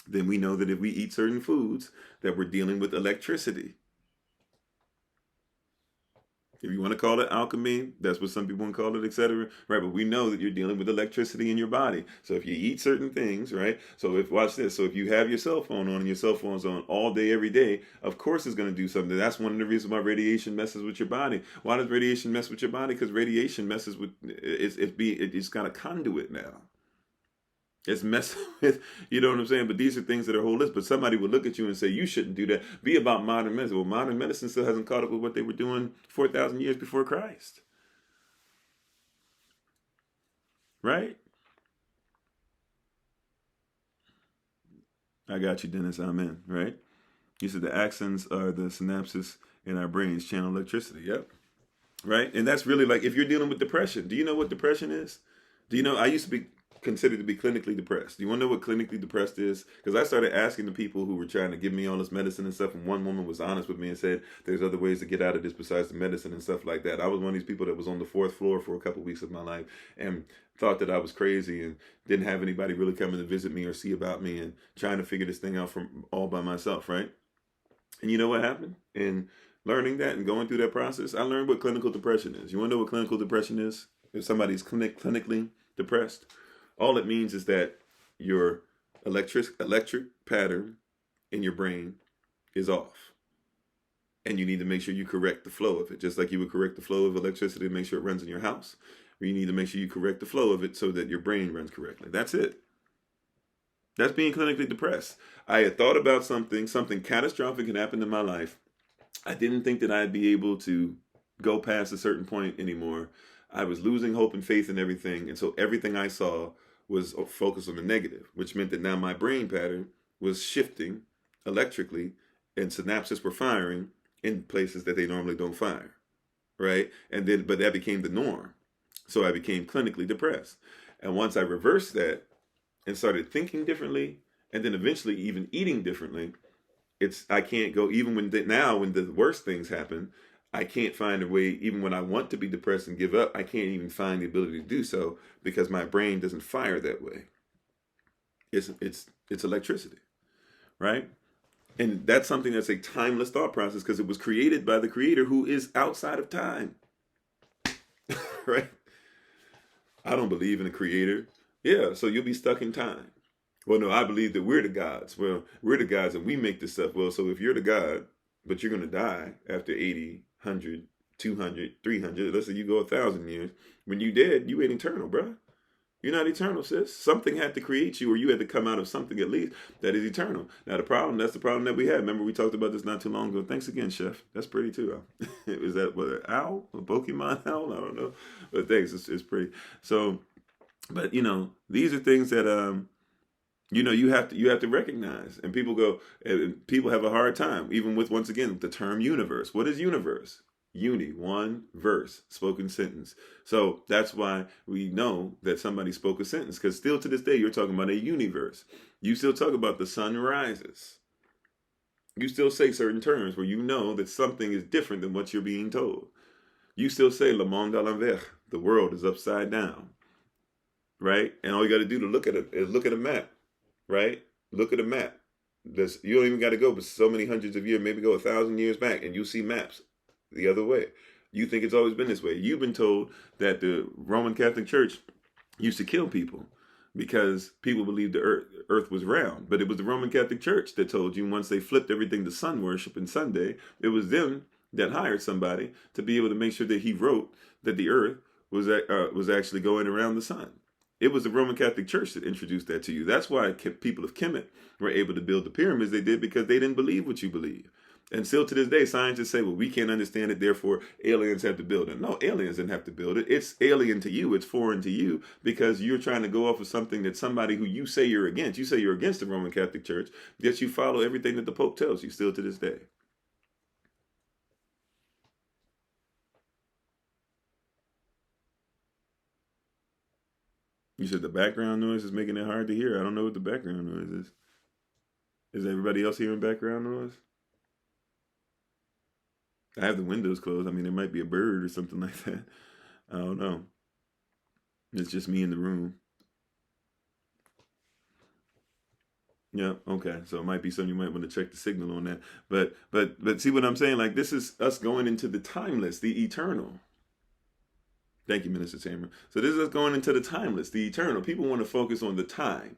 then we know that if we eat certain foods, that we're dealing with electricity. If you want to call it alchemy, that's what some people want to call it, etc. Right? But we know that you're dealing with electricity in your body. So if you eat certain things, right? So watch this. So if you have your cell phone on and your cell phone's on all day, every day, of course it's going to do something. That's one of the reasons why radiation messes with your body. Why does radiation mess with your body? Because radiation messes with it's got a conduit now. It's messing with, you know what I'm saying? But these are things that are holistic. But somebody would look at you and say, you shouldn't do that. Be about modern medicine. Well, modern medicine still hasn't caught up with what they were doing 4,000 years before Christ. Right? I got you, Dennis. Amen. Right? You said the axons are the synapses in our brains channel electricity. Yep. Right? And that's really like if you're dealing with depression. Do you know what depression is? Do you know, I used to be considered to be clinically depressed. Do you want to know what clinically depressed is? Because I started asking the people who were trying to give me all this medicine and stuff, and one woman was honest with me and said, there's other ways to get out of this besides the medicine and stuff like that. I was one of these people that was on the 4th floor for a couple of weeks of my life and thought that I was crazy and didn't have anybody really coming to visit me or see about me and trying to figure this thing out from all by myself, right? And you know what happened? In learning that and going through that process, I learned what clinical depression is. You want to know what clinical depression is? If somebody's clinically depressed, all it means is that your electric pattern in your brain is off. And you need to make sure you correct the flow of it. Just like you would correct the flow of electricity to make sure it runs in your house. You need to make sure you correct the flow of it so that your brain runs correctly. That's it. That's being clinically depressed. I had thought about something catastrophic had happened in my life. I didn't think that I'd be able to go past a certain point anymore. I was losing hope and faith in everything. And so everything I saw was focused on the negative, which meant that now my brain pattern was shifting electrically and synapses were firing in places that they normally don't fire, right? But that became the norm. So I became clinically depressed. And once I reversed that and started thinking differently and then eventually even eating differently. I can't go even now when the worst things happen. I can't find a way, even when I want to be depressed and give up, I can't even find the ability to do so because my brain doesn't fire that way. It's electricity, right? And that's something that's a timeless thought process because it was created by the creator who is outside of time, right? I don't believe in a creator. Yeah, so you'll be stuck in time. Well, no, I believe that we're the gods. Well, we're the gods and we make this stuff. Well, so if you're the god, but you're going to die after 80, 100, 200, 300, let's say you go 1,000 years, when you dead, you ain't eternal, bruh. You're not eternal, sis. Something had to create you, or you had to come out of something at least that is eternal. Now, that's the problem that we had. Remember, we talked about this not too long ago. Thanks again, Chef. That's pretty too. Is that what, an owl? A Pokemon owl? I don't know. But thanks. It's pretty. So, but these are things that you have to recognize. And people go, and people have a hard time, even with, once again, the term universe. What is universe? Uni, one verse, spoken sentence. So that's why we know that somebody spoke a sentence, because still to this day, you're talking about a universe. You still talk about the sun rises. You still say certain terms where you know that something is different than what you're being told. You still say le monde à l'envers, the world is upside down, right? And all you got to do to look at it is look at a map, right? Look at a map. You don't even got to go but so many hundreds of years, maybe go 1,000 years back, and you'll see maps the other way. You think it's always been this way. You've been told that the Roman Catholic Church used to kill people because people believed the earth was round. But it was the Roman Catholic Church that told you, once they flipped everything to sun worship and Sunday, it was them that hired somebody to be able to make sure that he wrote that the earth was actually going around the sun. It was the Roman Catholic Church that introduced that to you. That's why people of Kemet were able to build the pyramids they did, because they didn't believe what you believe. And still to this day, scientists say, well, we can't understand it, therefore aliens have to build it. No, aliens didn't have to build it. It's alien to you. It's foreign to you because you're trying to go off of something that somebody who you say you're against. You say you're against the Roman Catholic Church, yet you follow everything that the Pope tells you still to this day. You said the background noise is making it hard to hear. I don't know what the background noise is. Is everybody else hearing background noise? I have the windows closed. I mean, there might be a bird or something like that. I don't know. It's just me in the room. Yeah, okay. So it might be something you might want to check the signal on that. But see what I'm saying? Like, this is us going into the timeless, the eternal. Thank you, Minister Tamer. So this is us going into the timeless, the eternal. People want to focus on the time.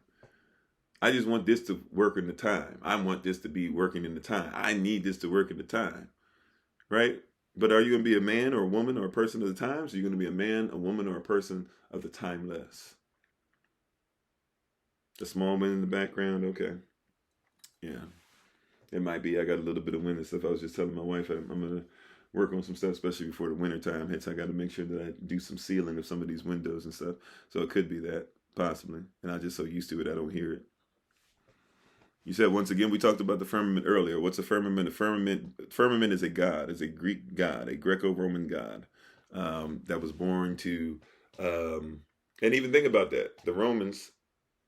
I just want this to work in the time. I want this to be working in the time. I need this to work in the time. Right? But are you going to be a man or a woman or a person of the times? Are you going to be a man, a woman, or a person of the timeless? The small wind in the background? Okay. Yeah. It might be. I got a little bit of wind and stuff. I was just telling my wife I'm going to work on some stuff, especially before the winter time hits. I got to make sure that I do some sealing of some of these windows and stuff. So it could be that, possibly. And I'm just so used to it, I don't hear it. You said, once again, we talked about the firmament earlier. What's a firmament? Firmament is a god, is a Greek god, a Greco-Roman god that was born to, and even think about that. The Romans,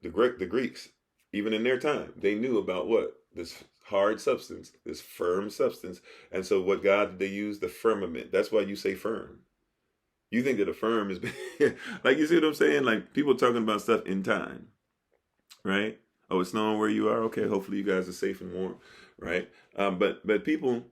the Greeks, even in their time, they knew about what? This hard substance, this firm substance. And so what god did they use? The firmament. That's why you say firm. You think that a firm is, like, you see what I'm saying? Like, people talking about stuff in time, right? Oh, it's snowing where you are? Okay, hopefully you guys are safe and warm, right? But people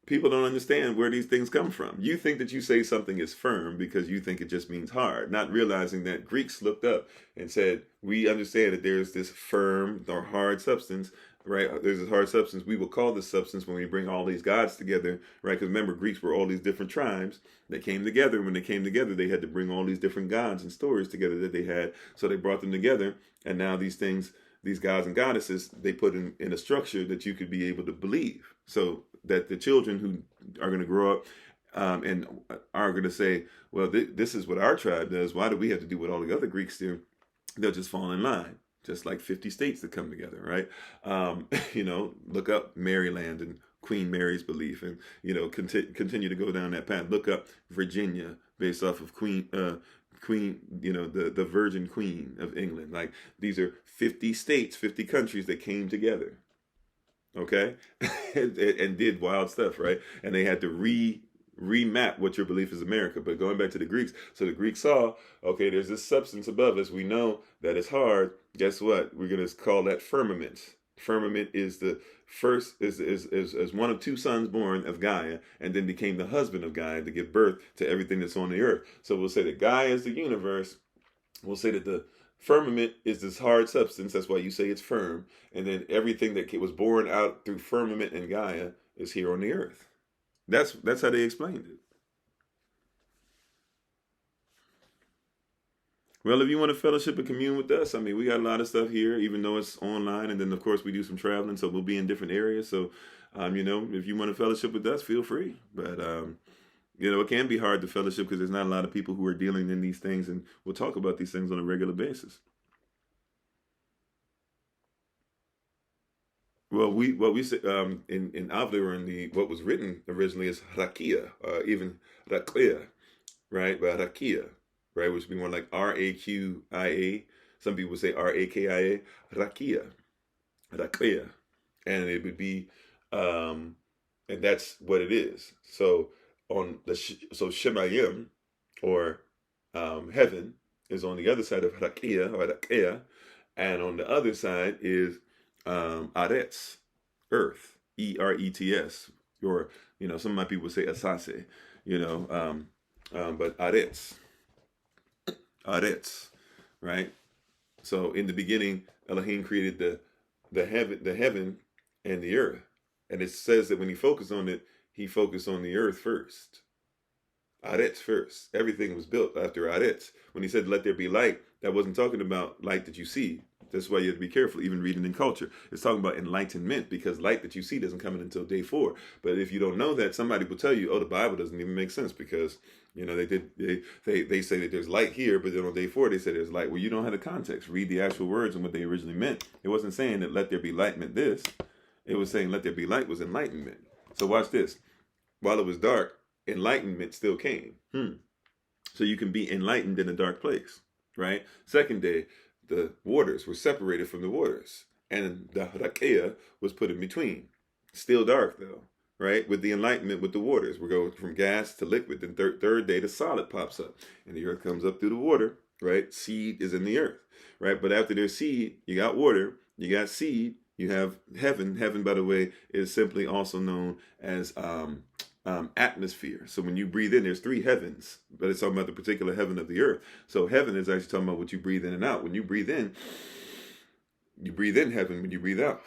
don't understand where these things come from. You think that you say something is firm because you think it just means hard, not realizing that Greeks looked up and said, we understand that there's this firm or hard substance, right? There's this hard substance. We will call this substance when we bring all these gods together, right? Because remember, Greeks were all these different tribes that came together. When they came together, they had to bring all these different gods and stories together that they had. So they brought them together. And now these things, these gods and goddesses, they put in a structure that you could be able to believe. So that the children who are going to grow up and are going to say, well, this is what our tribe does. Why do we have to do what all the other Greeks do? They'll just fall in line. Just like 50 states that come together, right? Look up Maryland and Queen Mary's belief, and continue to go down that path. Look up Virginia based off of Queen, the Virgin Queen of England. Like, these are 50 states, 50 countries that came together, okay, and did wild stuff, right? And they had to remap what your belief is America. But going back to the Greeks, so the Greeks saw, okay, there's this substance above us. We know that it's hard. Guess what? We're gonna call that firmament. Firmament is the first is one of two sons born of Gaia, and then became the husband of Gaia to give birth to everything that's on the earth. So we'll say that Gaia is the universe. We'll say that the firmament is this hard substance. That's why you say it's firm. And then everything that was born out through firmament and Gaia is here on the earth. That's how they explained it. Well, if you want to fellowship and commune with us, I mean, we got a lot of stuff here, even though it's online. And then, of course, we do some traveling, so we'll be in different areas. So, if you want to fellowship with us, feel free. But, it can be hard to fellowship because there's not a lot of people who are dealing in these things, and we'll talk about these things on a regular basis. Well, what we say in Avli, or in the what was written originally, is Rakia, even Rakia, right? But Rakia, right, which would be more like Raqia. Some people say Rakia, Rakia, Rakia, and it would be, and that's what it is. So Shemayim, or heaven, is on the other side of Rakia, or Rakia, and on the other side is Arets, earth, Erets, or some of my people say Asase, but Arets, right? So in the beginning, Elohim created the heaven and the earth, and it says that when he focused on it, he focused on the earth first. Arets first. Everything was built after Arets. When he said, "Let there be light," that wasn't talking about light that you see. That's why you have to be careful, even reading in culture. It's talking about enlightenment, because light that you see doesn't come in until day 4. But if you don't know that, somebody will tell you, "Oh, the Bible doesn't even make sense because they say that there's light here, but then on day 4 they say there's light." Well, you don't have the context. Read the actual words and what they originally meant. It wasn't saying that "let there be light" meant this. It was saying "let there be light" was enlightenment. So watch this. While it was dark, enlightenment still came. So you can be enlightened in a dark place, right? Second day, the waters were separated from the waters, and the Rakia was put in between. Still dark though, right? With the enlightenment with the waters, we're going from gas to liquid. Then third day, the solid pops up, and the earth comes up through the water, right? Seed is in the earth, right? But after there's seed, you got water, you got seed, you have heaven. Heaven, by the way, is simply also known as atmosphere. So when you breathe in, there's 3 heavens, but it's talking about the particular heaven of the earth. So heaven is actually talking about what you breathe in and out. When you breathe in heaven. When you breathe out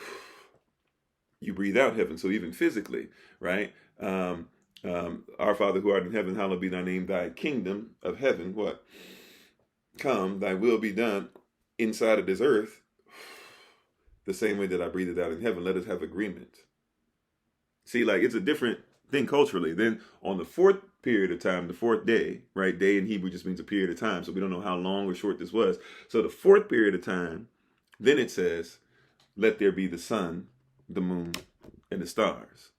heaven. So even physically, right? Our Father who art in heaven, hallowed be thy name. Thy kingdom of heaven, what? Come, thy will be done inside of this earth, the same way that I breathe it out in heaven. Let us have agreement. See, like, it's a different thing culturally. Then on the 4th period of time, the 4th day, right? Day in Hebrew just means a period of time. So we don't know how long or short this was. So the 4th period of time, then it says, "Let there be the sun, the moon, and the stars."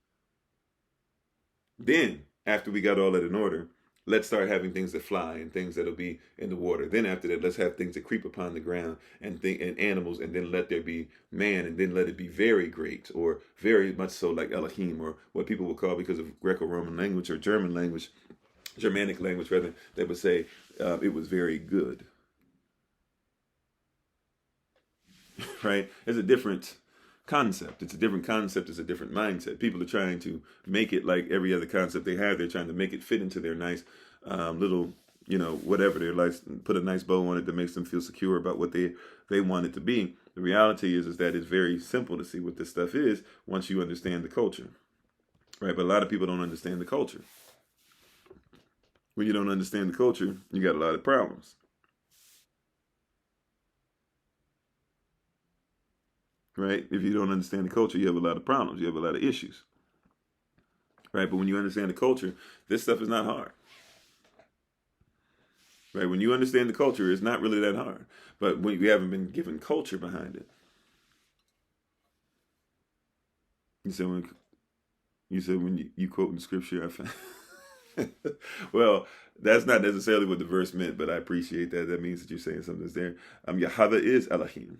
Then, after we got all that in order, let's start having things that fly and things that'll be in the water. Then after that, let's have things that creep upon the ground and animals, and then let there be man, and then let it be very great, or very much so like Elohim, or what people would call, because of Greco-Roman language or Germanic language rather, they would say it was very good. Right? It's a different concept. It's a different concept. It's a different mindset. People are trying to make it like every other concept they have. They're trying to make it fit into their nice little, whatever. They're like, put a nice bow on it that makes them feel secure about what they want it to be. The reality is that it's very simple to see what this stuff is once you understand the culture, right? But a lot of people don't understand the culture. When you don't understand the culture, you got a lot of problems. Right? If you don't understand the culture, you have a lot of problems. You have a lot of issues. Right? But when you understand the culture, this stuff is not hard. Right? When you understand the culture, it's not really that hard. But when you haven't been given culture behind it. You said when you quote in scripture, I found Well, that's not necessarily what the verse meant, but I appreciate that. That means that you're saying something that's there. Yahweh is Elohim.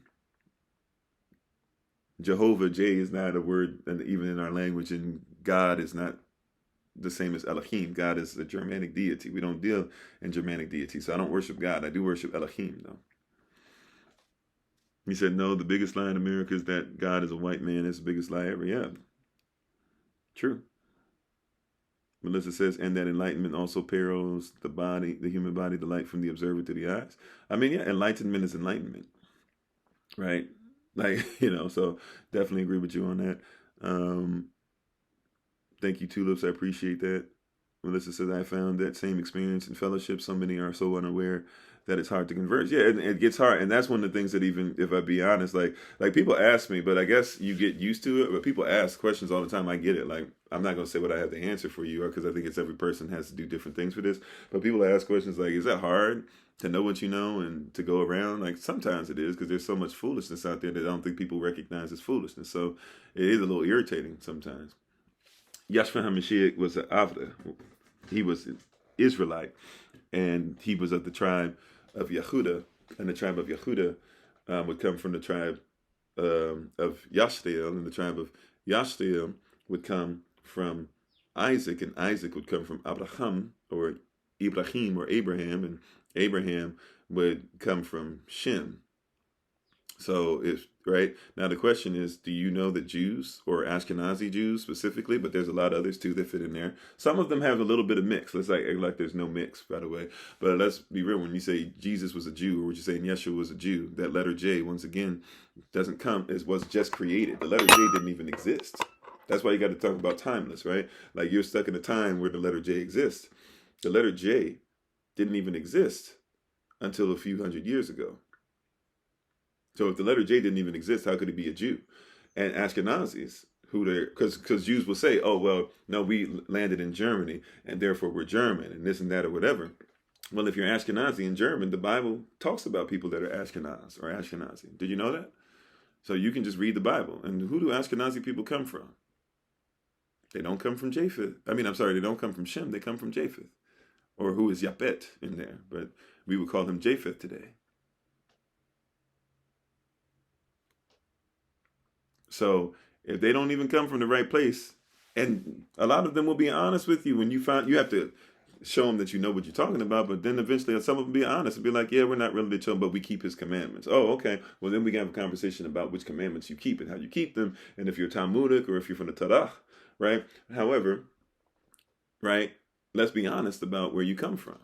Jehovah J is not a word, and even in our language, and God is not the same as Elohim. God is a Germanic deity. We don't deal in Germanic deity, so I don't worship God. I do worship Elohim, though. He said, no, the biggest lie in America is that God is a white man. That's the biggest lie ever. Yeah, true. Melissa says, and that enlightenment also parallels the body, the human body, the light from the observer to the eyes. I mean, yeah, enlightenment is enlightenment, right? Like, so definitely agree with you on that. Thank you, Tulips. I appreciate that. Melissa says, I found that same experience in fellowship. So many are so unaware that it's hard to converge. Yeah, it gets hard. And that's one of the things that, even if I be honest, like people ask me, but I guess you get used to it. But people ask questions all the time. I get it. Like, I'm not going to say what I have the answer for you, because I think it's every person has to do different things for this. But people ask questions like, is that hard to know what you know and to go around? Like, sometimes it is, because there's so much foolishness out there that I don't think people recognize as foolishness. So it is a little irritating sometimes. Yahshua HaMashiach was an Avda. He was an Israelite, and he was of the tribe of Yehuda, and the tribe of Yehuda would come from the tribe of Yashtiel, and the tribe of Yashtiel would come from Isaac, and Isaac would come from Abraham, or Ibrahim, or Abraham, and Abraham would come from Shem. So right now the question is, do you know that Jews, or Ashkenazi Jews specifically, but there's a lot of others too that fit in there. Some of them have a little bit of mix. Let's act like there's no mix, by the way. But let's be real. When you say Jesus was a Jew, or what you're saying Yeshua was a Jew, that letter J, once again, doesn't come, it was just created. The letter J didn't even exist. That's why you got to talk about timeless, right? Like, you're stuck in a time where the letter J exists. The letter J didn't even exist until a few hundred years ago. So if the letter J didn't even exist, how could it be a Jew? And Ashkenazis, because Jews will say, oh, well, no, we landed in Germany, and therefore we're German, and this and that, or whatever. Well, if you're Ashkenazi and German, the Bible talks about people that are Ashkenaz or Ashkenazi. Did you know that? So you can just read the Bible. And who do Ashkenazi people come from? They don't come from Japheth. They don't come from Shem. They come from Japheth. Or who is Yapet in there? But we would call him Japheth today. So if they don't even come from the right place, and a lot of them will be honest with you when you have to show them that you know what you're talking about, but then eventually some of them will be honest and be like, yeah, we're not really children, but we keep his commandments. Oh, okay. Well, then we can have a conversation about which commandments you keep and how you keep them, and if you're Talmudic or if you're from the Tanakh, right? However, right, let's be honest about where you come from.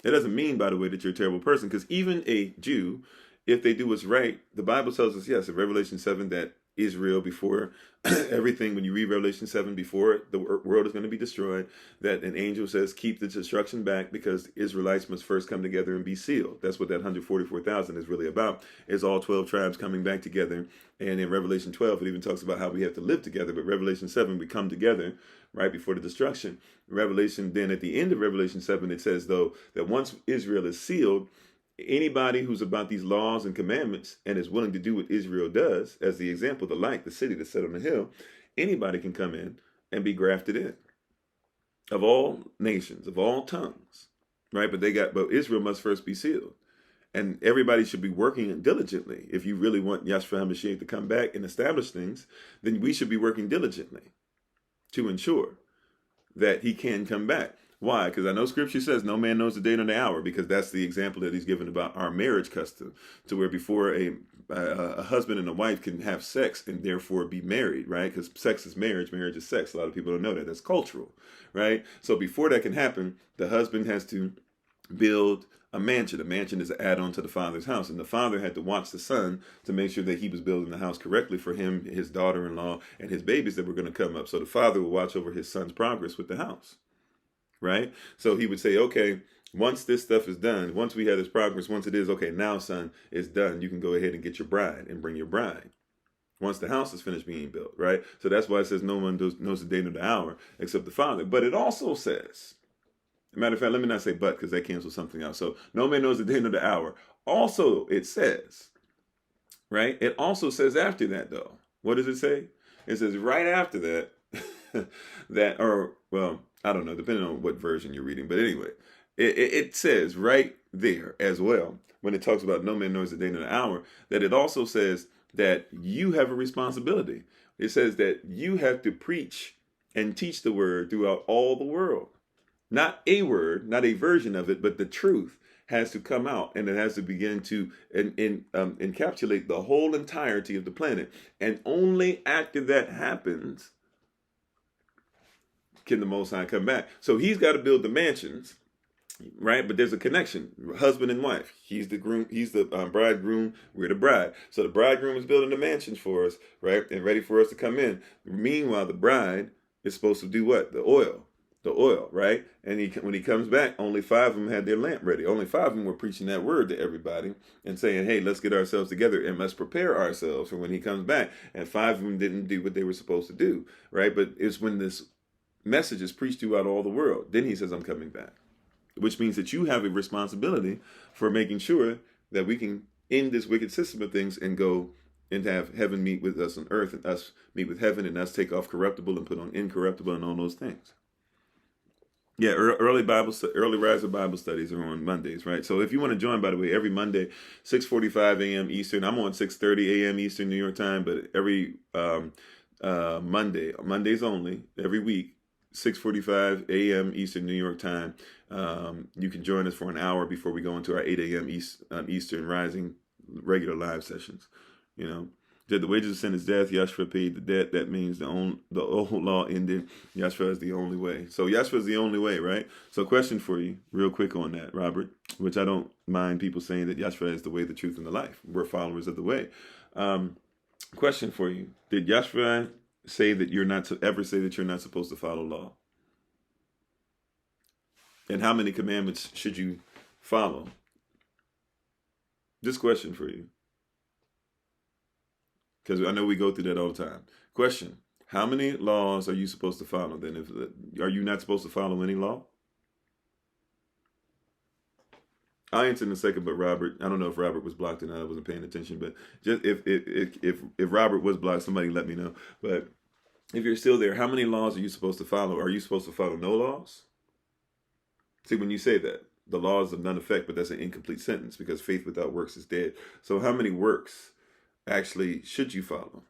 It doesn't mean, by the way, that you're a terrible person, because even a Jew, if they do what's right, the Bible tells us, yes, in Revelation 7, that Israel, before everything, when you read Revelation 7, before the world is going to be destroyed, that an angel says, keep the destruction back, because the Israelites must first come together and be sealed. That's what that 144,000 is really about, is all 12 tribes coming back together. And in Revelation 12, it even talks about how we have to live together. But Revelation 7, we come together right before the destruction. Revelation, then at the end of Revelation 7, it says, though, that once Israel is sealed, anybody who's about these laws and commandments and is willing to do what Israel does, as the example, the light, the city that's set on the hill, anybody can come in and be grafted in, of all nations, of all tongues, right? But Israel must first be sealed, and everybody should be working diligently. If you really want Yahshua HaMashiach to come back and establish things, then we should be working diligently to ensure that he can come back. Why? Because I know Scripture says no man knows the day nor the hour, because that's the example that he's given about our marriage custom, to where before a husband and a wife can have sex and therefore be married, right? Because sex is marriage, marriage is sex. A lot of people don't know that. That's cultural, right? So before that can happen, the husband has to build a mansion. A mansion is an add-on to the father's house, and the father had to watch the son to make sure that he was building the house correctly for him, his daughter-in-law, and his babies that were going to come up. So the father will watch over his son's progress with the house. Right? So he would say, okay, once this stuff is done, once we have this progress, once it is, okay, now, son, it's done. You can go ahead and get your bride and bring your bride. Once the house is finished being built, right? So that's why it says no one knows the day nor the hour except the Father. But it also says, matter of fact, let me not say but, because that cancels something out. So no man knows the day nor the hour. Also, it says, right? It also says after that, though. What does it say? It says right after that, that, or, well, I don't know, depending on what version you're reading. But anyway, it says right there as well, when it talks about no man knows the day nor the hour, that it also says that you have a responsibility. It says that you have to preach and teach the word throughout all the world. Not a word, not a version of it, but the truth has to come out, and it has to begin to encapsulate the whole entirety of the planet. And only after that happens can the Most High come back. So he's got to build the mansions, right? But there's a connection, husband and wife. He's the groom, he's the bridegroom, we're the bride. So the bridegroom is building the mansions for us, right? And ready for us to come in. Meanwhile, the bride is supposed to do what? The oil, right? And when he comes back, only 5 of them had their lamp ready. Only 5 of them were preaching that word to everybody and saying, hey, let's get ourselves together and let's prepare ourselves for when he comes back. And 5 of them didn't do what they were supposed to do, right? But it's when this message is preached throughout all the world, then he says, I'm coming back. Which means that you have a responsibility for making sure that we can end this wicked system of things and go and have heaven meet with us on earth, and us meet with heaven, and us take off corruptible and put on incorruptible, and all those things. Yeah, early riser Bible studies are on Mondays, right? So if you want to join, by the way, every Monday, 6:45 a.m. Eastern. I'm on 6:30 a.m. Eastern New York time, but every Mondays only, every week, 6:45 a.m. Eastern New York time. You can join us for an hour before we go into our 8 a.m. Eastern Rising regular live sessions. You know, that the wages of sin is death. Yahshua paid the debt. That means the old law ended. Yahshua is the only way. So Yahshua is the only way, right? So question for you, real quick on that, Robert, which I don't mind people saying that Yahshua is the way, the truth, and the life. We're followers of the way. Question for you. Did Yahshua say that you're not to ever say that you're not supposed to follow law? And how many commandments should you follow? This question for you, because I know we go through that all the time. Question: how many laws are you supposed to follow? Then, are you not supposed to follow any law? I'll answer in a second, but Robert, I don't know if Robert was blocked or not. I wasn't paying attention, but just if Robert was blocked, somebody let me know. But if you're still there, how many laws are you supposed to follow? Are you supposed to follow no laws? See, when you say that, the law is of none effect, but that's an incomplete sentence, because faith without works is dead. So how many works actually should you follow?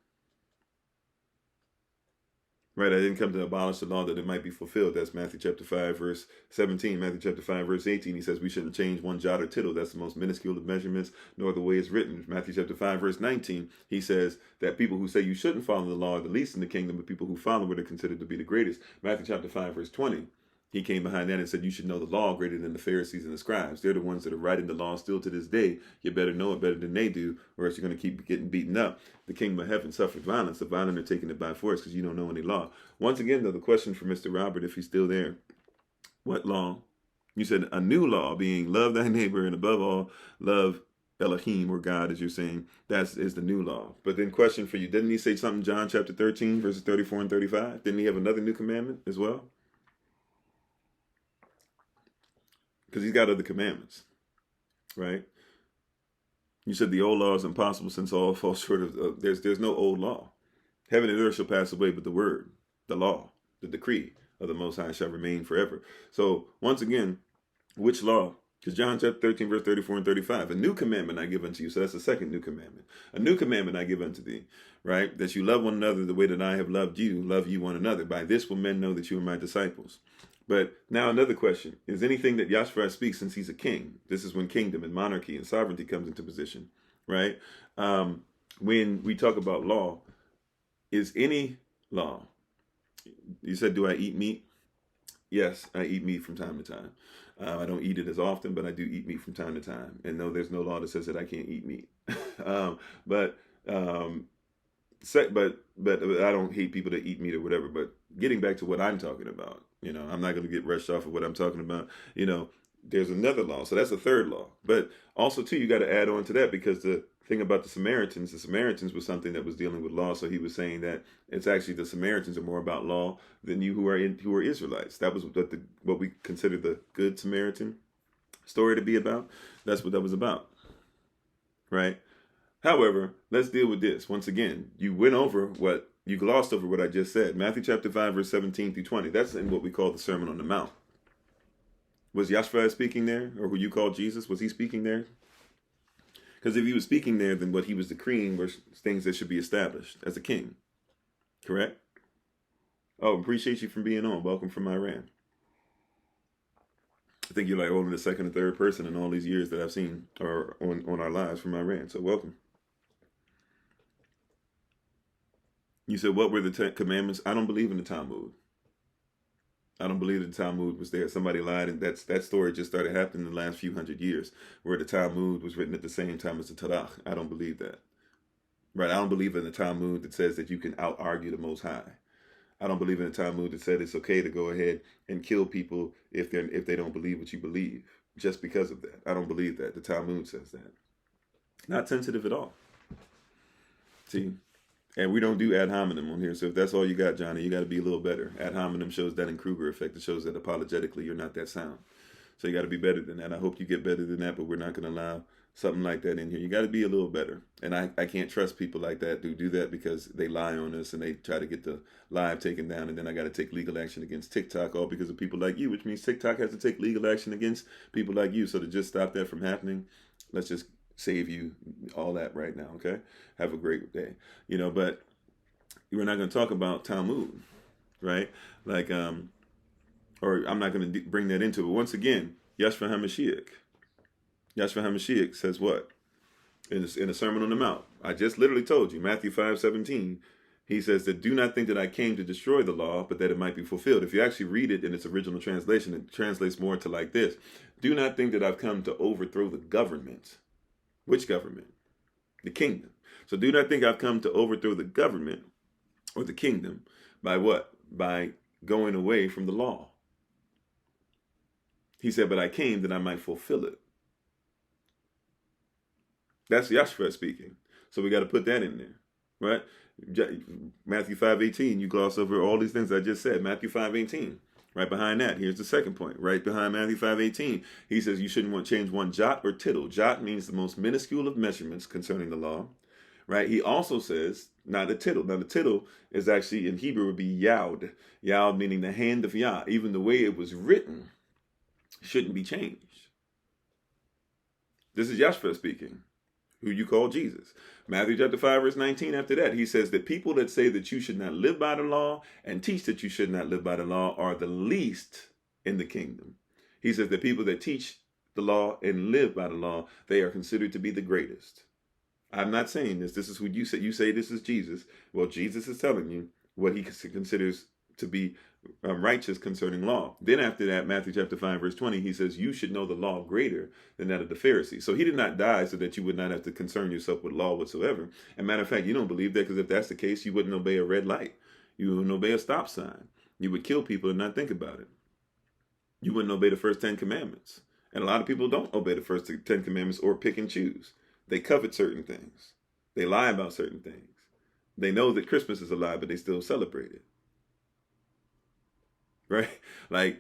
Right, I didn't come to abolish the law that it might be fulfilled. That's Matthew chapter 5, verse 17. Matthew chapter 5, verse 18, he says we shouldn't change one jot or tittle. That's the most minuscule of measurements, nor the way it's written. Matthew chapter 5, verse 19, he says that people who say you shouldn't follow the law are the least in the kingdom, but people who follow it are considered to be the greatest. Matthew chapter 5, verse 20, he came behind that and said you should know the law greater than the Pharisees and the scribes. They're the ones that are writing the law still to this day. You better know it better than they do, or else you're going to keep getting beaten up. The kingdom of heaven suffered violence. The violent are taking it by force because you don't know any law. Once again, though, the question for Mr. Robert, if he's still there, what law? You said a new law, being love thy neighbor, and above all, love Elohim, or God, as you're saying. That is the new law. But then question for you, didn't he say something, John chapter 13, verses 34 and 35? Didn't he have another new commandment as well? Because he's got other commandments, right? You said the old law is impossible since all falls short of, there's no old law. Heaven and earth shall pass away, but the word, the law, the decree of the Most High shall remain forever. So once again, which law? Because John chapter 13, verse 34 and 35, a new commandment I give unto you. So that's the second new commandment. A new commandment I give unto thee, right? That you love one another the way that I have loved you, love you one another. By this will men know that you are my disciples. But now another question, is anything that Yahshua speaks, since he's a king, this is when kingdom and monarchy and sovereignty comes into position, right? When we talk about law, is any law, you said, do I eat meat? Yes, I eat meat from time to time. I don't eat it as often, but I do eat meat from time to time. And no, there's no law that says that I can't eat meat. But I don't hate people that eat meat or whatever. But getting back to what I'm talking about, I'm not going to get rushed off of what I'm talking about. There's another law. So that's the third law. But also, too, you got to add on to that, because the thing about the Samaritans was something that was dealing with law. So he was saying that it's actually the Samaritans are more about law than you who are Israelites. That was what we consider the Good Samaritan story to be about. That's what that was about, right? However, let's deal with this. Once again, you went over what You glossed over what I just said. Matthew chapter 5, verse 17 through 20. That's in what we call the Sermon on the Mount. Was Yahshua speaking there? Or who you call Jesus? Was he speaking there? Because if he was speaking there, then what he was decreeing were things that should be established as a king. Correct? Oh, appreciate you for being on. Welcome from Iran. I think you're like only the second or third person in all these years that I've seen or on our lives from Iran. So welcome. You said, what were the 10 commandments? I don't believe in the Talmud. I don't believe that the Talmud was there. Somebody lied, and that story just started happening in the last few hundred years, where the Talmud was written at the same time as the Tanakh. I don't believe that. Right? I don't believe in the Talmud that says that you can out-argue the Most High. I don't believe in the Talmud that said it's okay to go ahead and kill people if they don't believe what you believe, just because of that. I don't believe that. The Talmud says that. Not sensitive at all. See? And we don't do ad hominem on here. So if that's all you got, Johnny, you got to be a little better. Ad hominem shows Dunning-Kruger effect. It shows that apologetically you're not that sound. So you got to be better than that. I hope you get better than that, but we're not going to allow something like that in here. You got to be a little better. And I can't trust people like that who do that because they lie on us and they try to get the live taken down. And then I got to take legal action against TikTok, all because of people like you, which means TikTok has to take legal action against people like you. So to just stop that from happening, let's just save you all that right now, okay? Have a great day. But we're not going to talk about Talmud, right? Like, or I'm not going to bring that into it. But once again, Yahshua HaMashiach. Yahshua HaMashiach says what? In the Sermon on the Mount. I just literally told you, Matthew 5:17. He says that do not think that I came to destroy the law, but that it might be fulfilled. If you actually read it in its original translation, it translates more to like this. Do not think that I've come to overthrow the government. Which government? The kingdom. So do not think I've come to overthrow the government or the kingdom by what? By going away from the law. He said, but I came that I might fulfill it. That's Yahshua speaking. So we got to put that in there, right? Matthew 5:18, you gloss over all these things I just said. Matthew 5:18. Right behind that, here's the second point. Right behind Matthew 5:18, he says you shouldn't want to change one jot or tittle. Jot means the most minuscule of measurements concerning the law. Right? He also says, not a tittle. Now the tittle is actually in Hebrew would be yawd. Yawd meaning the hand of Yah. Even the way it was written shouldn't be changed. This is Yahshua speaking, who you call Jesus. Matthew chapter 5, verse 19, after that, he says that people that say that you should not live by the law and teach that you should not live by the law are the least in the kingdom. He says that people that teach the law and live by the law, they are considered to be the greatest. I'm not saying this. This is who you say. You say this is Jesus. Well, Jesus is telling you what he considers to be righteous concerning law. Then after that, Matthew chapter 5, verse 20, he says, you should know the law greater than that of the Pharisees. So he did not die so that you would not have to concern yourself with law whatsoever. And matter of fact, you don't believe that because if that's the case, you wouldn't obey a red light. You wouldn't obey a stop sign. You would kill people and not think about it. You wouldn't obey the first 10 commandments. And a lot of people don't obey the first 10 commandments or pick and choose. They covet certain things. They lie about certain things. They know that Christmas is a lie, but they still celebrate it. Right? Like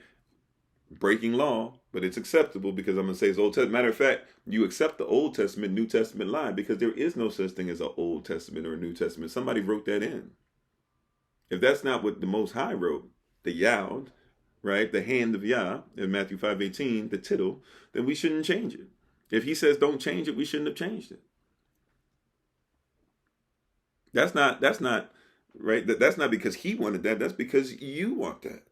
breaking law, but it's acceptable because I'm going to say it's Old Testament. Matter of fact, you accept the Old Testament, New Testament lie because there is no such thing as an Old Testament or a New Testament. Somebody wrote that in. If that's not what the Most High wrote, the Yahweh, right, the hand of Yah in Matthew 5:18, the tittle, then we shouldn't change it. If he says don't change it, we shouldn't have changed it. That's not right. That's not because he wanted that. That's because you want that.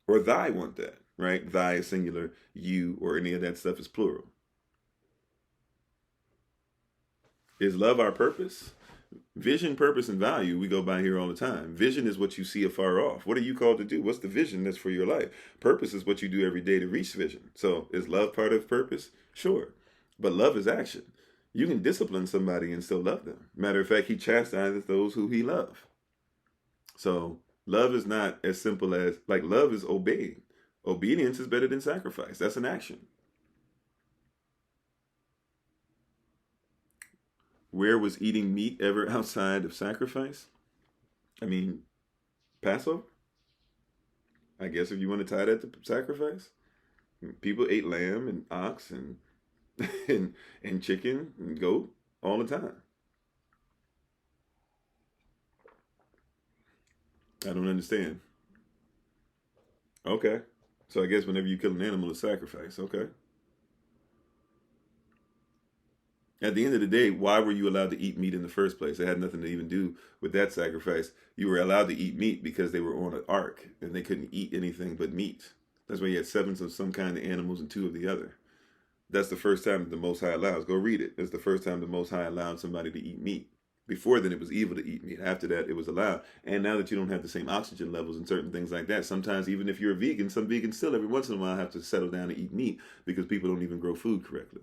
Or thy want that, right? Thy is singular, you or any of that stuff is plural. Is love our purpose? Vision, purpose, and value, we go by here all the time. Vision is what you see afar off. What are you called to do? What's the vision that's for your life? Purpose is what you do every day to reach vision. So is love part of purpose? Sure. But love is action. You can discipline somebody and still love them. Matter of fact, he chastises those who he loves. So love is not as simple as, like, love is obeying. Obedience is better than sacrifice. That's an action. Where was eating meat ever outside of sacrifice? I mean, Passover? I guess if you want to tie that to sacrifice. People ate lamb and ox and and chicken and goat all the time. I don't understand. Okay. So I guess whenever you kill an animal, it's sacrifice. Okay. At the end of the day, why were you allowed to eat meat in the first place? It had nothing to even do with that sacrifice. You were allowed to eat meat because they were on an ark and they couldn't eat anything but meat. That's why you had sevens of some kind of animals and two of the other. That's the first time that the Most High allows. Go read it. It's the first time the Most High allowed somebody to eat meat. Before then, it was evil to eat meat. After that, it was allowed. And now that you don't have the same oxygen levels and certain things like that, sometimes even if you're a vegan, some vegans still every once in a while have to settle down and eat meat because people don't even grow food correctly.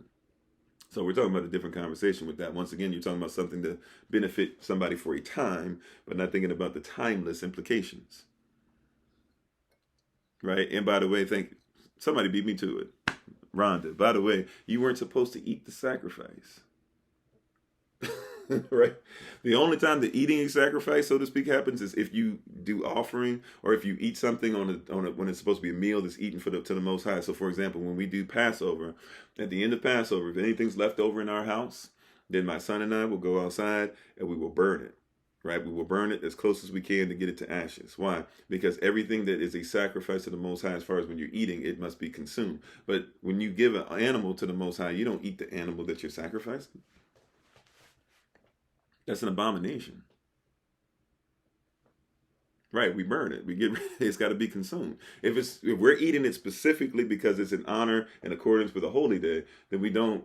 So we're talking about a different conversation with that. Once again, you're talking about something to benefit somebody for a time, but not thinking about the timeless implications. Right? And by the way, somebody beat me to it. Rhonda, by the way, you weren't supposed to eat the sacrifice. Right? The only time the eating a sacrifice, so to speak, happens is if you do offering or if you eat something when it's supposed to be a meal that's eaten to the Most High. So, for example, when we do Passover, at the end of Passover, if anything's left over in our house, then my son and I will go outside and we will burn it. Right? We will burn it as close as we can to get it to ashes. Why? Because everything that is a sacrifice to the Most High, as far as when you're eating, it must be consumed. But when you give an animal to the Most High, you don't eat the animal that you're sacrificing. That's an abomination. Right, we burn it. We get rid of it. It's got to be consumed. If we're eating it specifically because it's in honor in accordance with a holy day, then we don't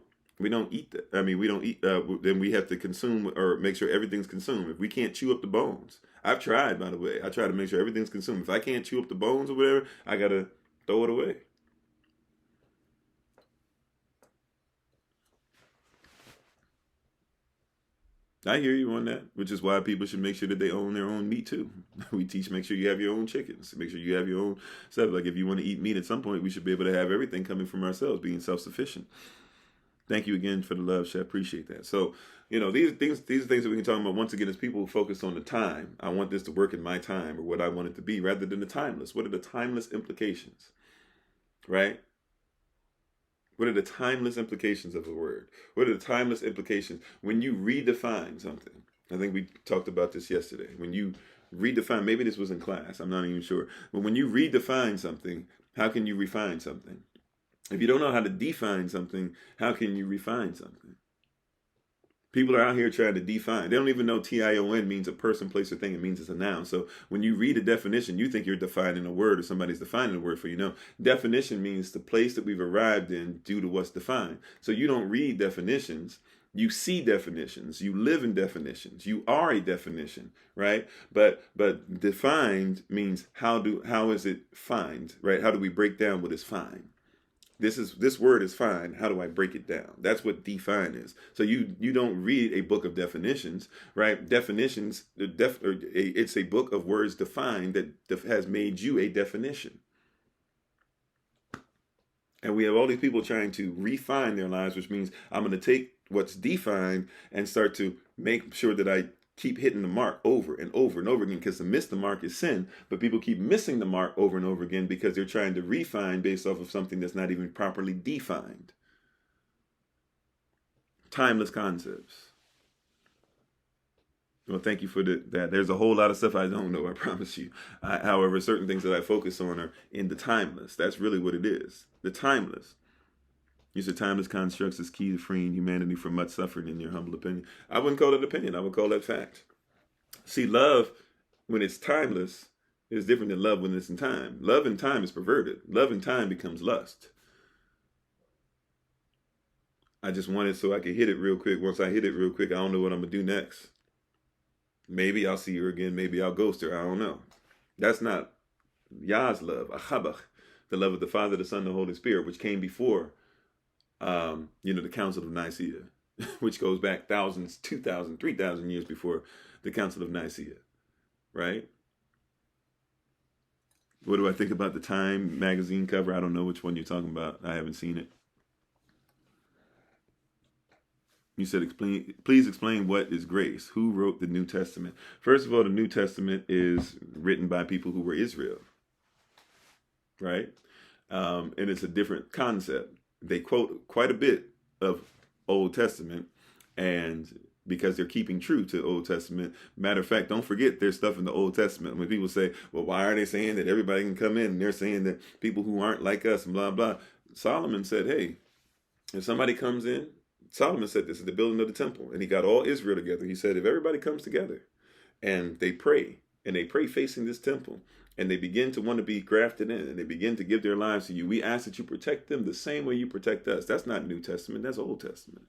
eat that. I mean, we don't eat. Then we have to consume or make sure everything's consumed. If we can't chew up the bones, I've tried. By the way, I try to make sure everything's consumed. If I can't chew up the bones or whatever, I gotta throw it away. I hear you on that, which is why people should make sure that they own their own meat too. We teach make sure you have your own chickens, make sure you have your own stuff. Like if you want to eat meat at some point, we should be able to have everything coming from ourselves, being self-sufficient. Thank you again for the love, Chef. Appreciate that. So, these things that we can talk about once again is people who focus on the time. I want this to work in my time or what I want it to be, rather than the timeless. What are the timeless implications, right? What are the timeless implications of a word? What are the timeless implications when you redefine something? I think we talked about this yesterday. When you redefine, maybe this was in class, I'm not even sure. But when you redefine something, how can you refine something? If you don't know how to define something, how can you refine something? People are out here trying to define. They don't even know TION means a person, place, or thing. It means it's a noun. So when you read a definition, you think you're defining a word or somebody's defining a word for you. No, definition means the place that we've arrived in due to what's defined. So you don't read definitions. You see definitions. You live in definitions. You are a definition, right? But defined means how is it fined, right? How do we break down what is fine? This word is fine. How do I break it down? That's what define is. So you don't read a book of definitions, right? Definitions, it's a book of words defined that has made you a definition. And we have all these people trying to refine their lives, which means I'm going to take what's defined and start to make sure that I keep hitting the mark over and over and over again, because to miss the mark is sin, but people keep missing the mark over and over again because they're trying to refine based off of something that's not even properly defined. Timeless concepts. Well, thank you for that. There's a whole lot of stuff I don't know, I promise you. However, certain things that I focus on are in the timeless. That's really what it is. The timeless. You said timeless constructs is key to freeing humanity from much suffering, in your humble opinion. I wouldn't call that opinion. I would call that fact. See, love, when it's timeless, is different than love when it's in time. Love in time is perverted. Love in time becomes lust. I just want it so I can hit it real quick. Once I hit it real quick, I don't know what I'm going to do next. Maybe I'll see her again. Maybe I'll ghost her. I don't know. That's not Yah's love. Achabach, the love of the Father, the Son, and the Holy Spirit, which came before the Council of Nicaea, which goes back thousands, 2,000, 3,000 years before the Council of Nicaea, right? What do I think about the Time magazine cover? I don't know which one you're talking about. I haven't seen it. You said, please explain what is grace. Who wrote the New Testament? First of all, the New Testament is written by people who were Israel, right? And it's a different concept. They quote quite a bit of Old Testament, and because they're keeping true to the Old Testament. Matter of fact, don't forget there's stuff in the Old Testament. When people say, well, why are they saying that everybody can come in? And they're saying that people who aren't like us and blah, blah. Solomon said, hey, if somebody comes in, Solomon said this at the building of the temple, and he got all Israel together. He said, if everybody comes together and they pray facing this temple, and they begin to want to be grafted in, and they begin to give their lives to you, we ask that you protect them the same way you protect us. That's not New Testament, that's Old Testament,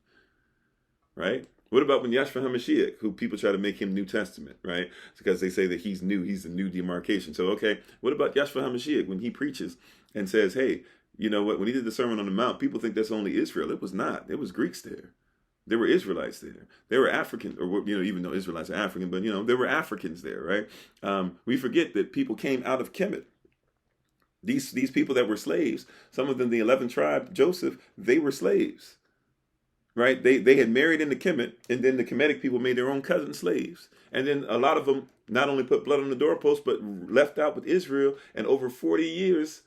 right? What about when Yahshua HaMashiach, who people try to make him New Testament, right? It's because they say that he's new, he's the new demarcation. So, okay, what about Yahshua HaMashiach when he preaches and says, hey, you know what, when he did the Sermon on the Mount, people think that's only Israel. It was not. There was Greeks there. There were Israelites there. There were Africans, or, you know, even though Israelites are African, but, you know, there were Africans there, right? We forget that people came out of Kemet. These people that were slaves, some of them, the 11th tribe, Joseph, they were slaves, right? They had married into Kemet, and then the Kemetic people made their own cousin slaves. And then a lot of them not only put blood on the doorpost, but left out with Israel, and over 40 years,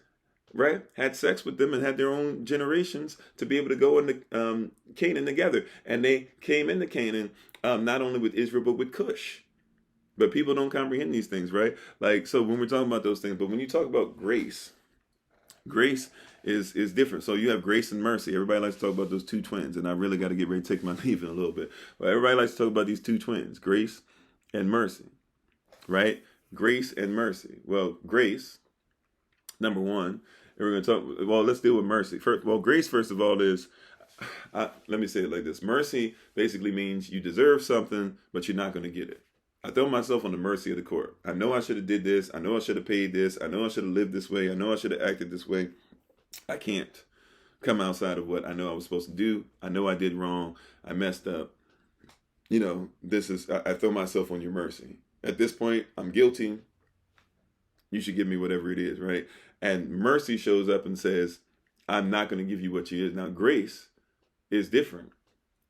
right, had sex with them and had their own generations to be able to go into Canaan together. And they came into Canaan not only with Israel, but with Cush. But people don't comprehend these things, right? Like, so when we're talking about those things, but when you talk about grace, grace is different. So you have grace and mercy. Everybody likes to talk about those two twins, and I really got to get ready to take my leave in a little bit. But everybody likes to talk about these two twins, grace and mercy, right? Grace and mercy. Well, grace, number one, and we're going to talk, well, let's deal with mercy. First, well, grace, first of all, is, let me say it like this. Mercy basically means you deserve something, but you're not going to get it. I throw myself on the mercy of the court. I know I should have did this. I know I should have paid this. I know I should have lived this way. I know I should have acted this way. I can't come outside of what I know I was supposed to do. I know I did wrong. I messed up. You know, this is, I throw myself on your mercy. At this point, I'm guilty. You should give me whatever it is, right? And mercy shows up and says, I'm not going to give you what you is. Now, grace is different.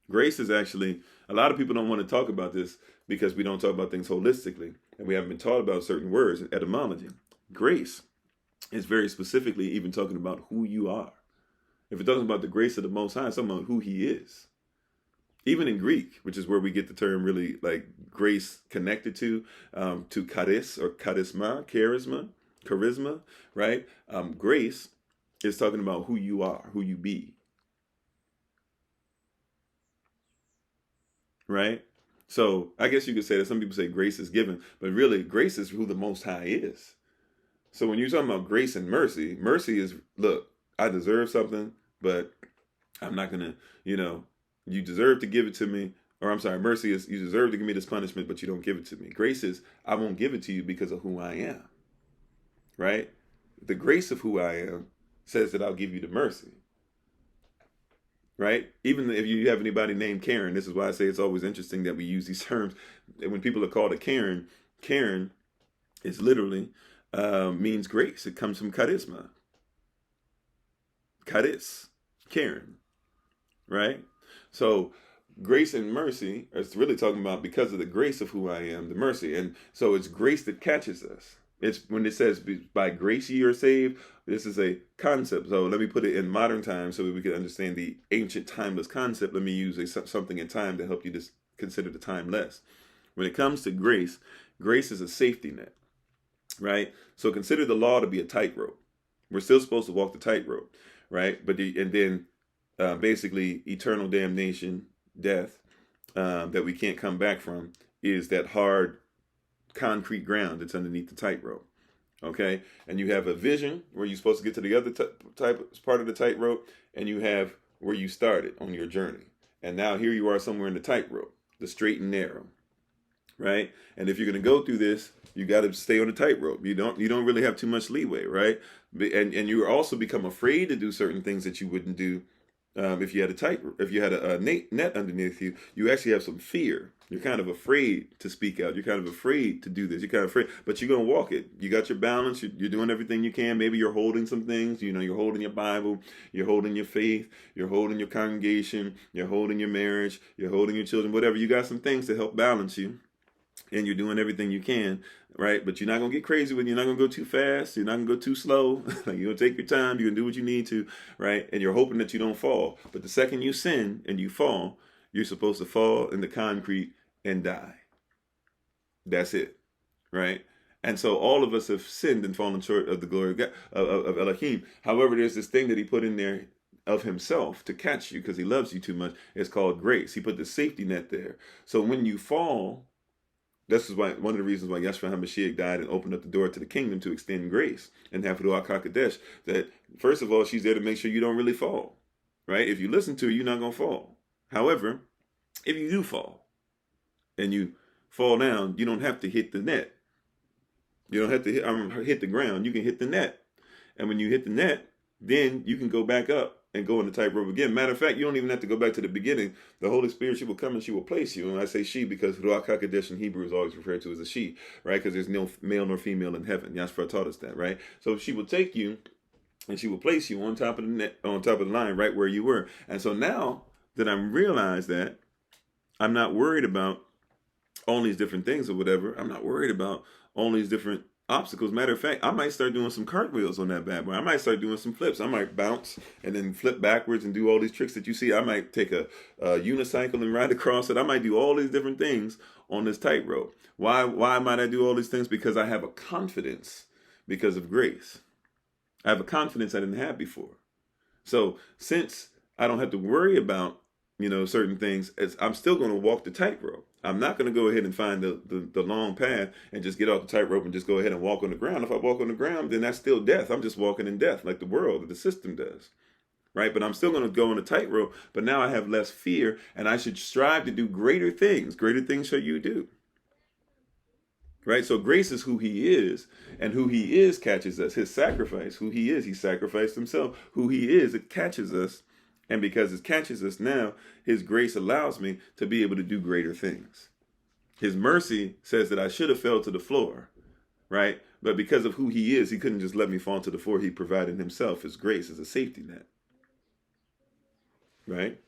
Grace is actually, a lot of people don't want to talk about this because we don't talk about things holistically, and we haven't been taught about certain words and etymology. Grace is very specifically even talking about who you are. If it talks about the grace of the Most High, it's talking about who he is. Even in Greek, which is where we get the term really like grace connected to charis or charisma, right? Grace is talking about who you are, who you be, right? So I guess you could say that some people say grace is given, but really grace is who the Most High is. So when you're talking about grace and mercy, mercy is, look, I deserve something, but I'm not going to, you know, you deserve to give it to me. Or I'm sorry, mercy is you deserve to give me this punishment, but you don't give it to me. Grace is I won't give it to you because of who I am, right? The grace of who I am says that I'll give you the mercy, right? Even if you have anybody named Karen, this is why I say it's always interesting that we use these terms. When people are called a Karen, Karen is literally means grace. It comes from charisma. Charis, Karen, right? So grace and mercy is really talking about because of the grace of who I am, the mercy. And so it's grace that catches us. It's when it says by grace ye are saved, this is a concept. So let me put it in modern times so that we can understand the ancient timeless concept. Let me use something in time to help you just consider the timeless. When it comes to grace, grace is a safety net, right? So consider the law to be a tightrope. We're still supposed to walk the tightrope, right? But basically eternal damnation, death, that we can't come back from is that hard concrete ground that's underneath the tightrope. Okay, and you have a vision where you're supposed to get to the other part of the tightrope, and you have where you started on your journey, and now here you are somewhere in the tightrope, the straight and narrow, right? And if you're going to go through this, you got to stay on the tightrope. You don't really have too much leeway, right? And you also become afraid to do certain things that you wouldn't do if you had a net underneath you. You actually have some fear. You're kind of afraid to speak out. You're kind of afraid to do this. You're kind of afraid, but you're going to walk it. You got your balance. You're doing everything you can. Maybe you're holding some things. You know, you're holding your Bible. You're holding your faith. You're holding your congregation. You're holding your marriage. You're holding your children, whatever. You got some things to help balance you, and you're doing everything you can, right? But you're not going to get crazy with it. You're not going to go too fast. You're not going to go too slow. You're going to take your time. You're going to do what you need to, right? And you're hoping that you don't fall. But the second you sin and you fall, You're supposed to fall in the concrete and die. That's it, right? And so all of us have sinned and fallen short of the glory of God, of Elohim. However, there's this thing that he put in there of himself to catch you because he loves you too much. It's called grace. He put the safety net there. So when you fall, this is why one of the reasons why Yeshua HaMashiach died and opened up the door to the kingdom to extend grace and have Ruach HaKodesh. That first of all, she's there to make sure you don't really fall, right? If you listen to her, you're not going to fall. However, if you do fall and you fall down, you don't have to hit the net. You don't have to hit the ground. You can hit the net. And when you hit the net, then you can go back up and go on the tightrope again. Matter of fact, you don't even have to go back to the beginning. The Holy Spirit, she will come and she will place you. And I say she because Ruach HaKodesh in Hebrew is always referred to as a she, right? Because there's no male nor female in heaven. Yashua taught us that, right? So she will take you and she will place you on top of the net, on top of the line, right where you were. And so now that I'm realized that, I'm not worried about all these different things or whatever. I'm not worried about all these different obstacles. Matter of fact, I might start doing some cartwheels on that bad boy. I might start doing some flips. I might bounce and then flip backwards and do all these tricks that you see. I might take a unicycle and ride across it. I might do all these different things on this tightrope. Why might I do all these things? Because I have a confidence because of grace. I have a confidence I didn't have before. So since I don't have to worry about certain things, I'm still going to walk the tightrope. I'm not going to go ahead and find the long path and just get off the tightrope and just go ahead and walk on the ground. If I walk on the ground, then that's still death. I'm just walking in death like the world, the system does, right? But I'm still going to go on the tightrope, but now I have less fear and I should strive to do greater things. Greater things shall you do, right? So grace is who he is, and who he is catches us. His sacrifice, who he is, he sacrificed himself. Who he is, it catches us. And because it catches us now, his grace allows me to be able to do greater things. His mercy says that I should have fell to the floor, right? But because of who he is, he couldn't just let me fall to the floor. He provided himself. His grace is a safety net, right?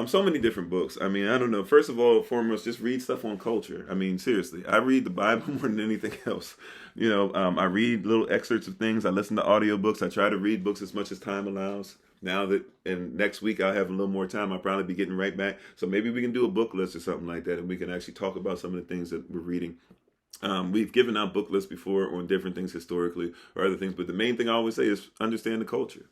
So many different books. I mean, I don't know. First of all, foremost, just read stuff on culture. I mean, seriously, I read the Bible more than anything else. I read little excerpts of things. I listen to audiobooks. I try to read books as much as time allows. Now that, and next week I'll have a little more time, I'll probably be getting right back. So maybe we can do a book list or something like that, and we can actually talk about some of the things that we're reading. We've given out book lists before on different things historically or other things, but the main thing I always say is understand the culture,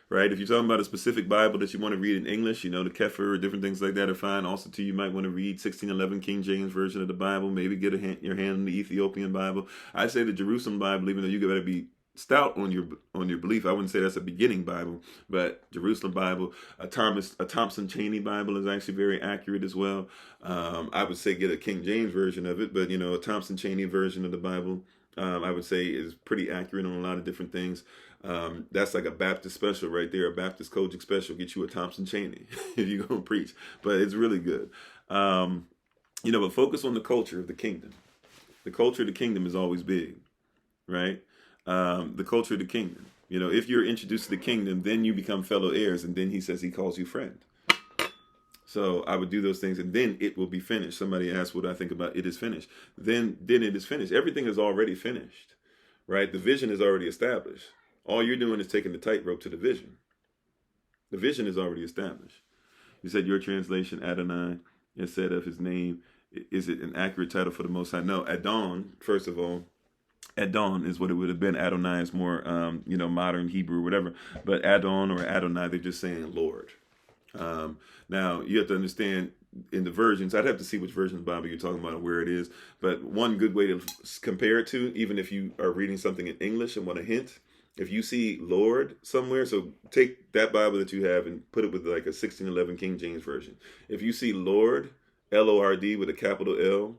right? If you're talking about a specific Bible that you want to read in English, the Kefir or different things like that are fine. Also, too, you might want to read 1611 King James Version of the Bible, maybe get your hand on the Ethiopian Bible. I say the Jerusalem Bible, even though you got to be stout on your belief. I wouldn't say that's a beginning Bible, but Jerusalem Bible, a Thompson Chaney Bible is actually very accurate as well. I would say get a King James version of it, but a Thompson Chaney version of the Bible, I would say is pretty accurate on a lot of different things. That's like a Baptist special right there, a Baptist Kojic special. Get you a Thompson Chaney if you're gonna preach, but it's really good. But focus on the culture of the kingdom. The culture of the kingdom is always big, right? The culture of the kingdom. If you're introduced to the kingdom, then you become fellow heirs, and then he says he calls you friend. So I would do those things, and then it will be finished. Somebody asked what I think about it is finished. Then it is finished. Everything is already finished, right? The vision is already established. All you're doing is taking the tightrope to the vision. The vision is already established. You said your translation, Adonai, instead of his name. Is it an accurate title for the Most High? No, Adon, first of all, Adon is what it would have been. Adonai is more, modern Hebrew or whatever. But Adon or Adonai, they're just saying Lord. Now, you have to understand in the versions, I'd have to see which version of the Bible you're talking about and where it is. But one good way to compare it to, even if you are reading something in English and want a hint, if you see Lord somewhere, so take that Bible that you have and put it with like a 1611 King James Version. If you see Lord, L-O-R-D with a capital L,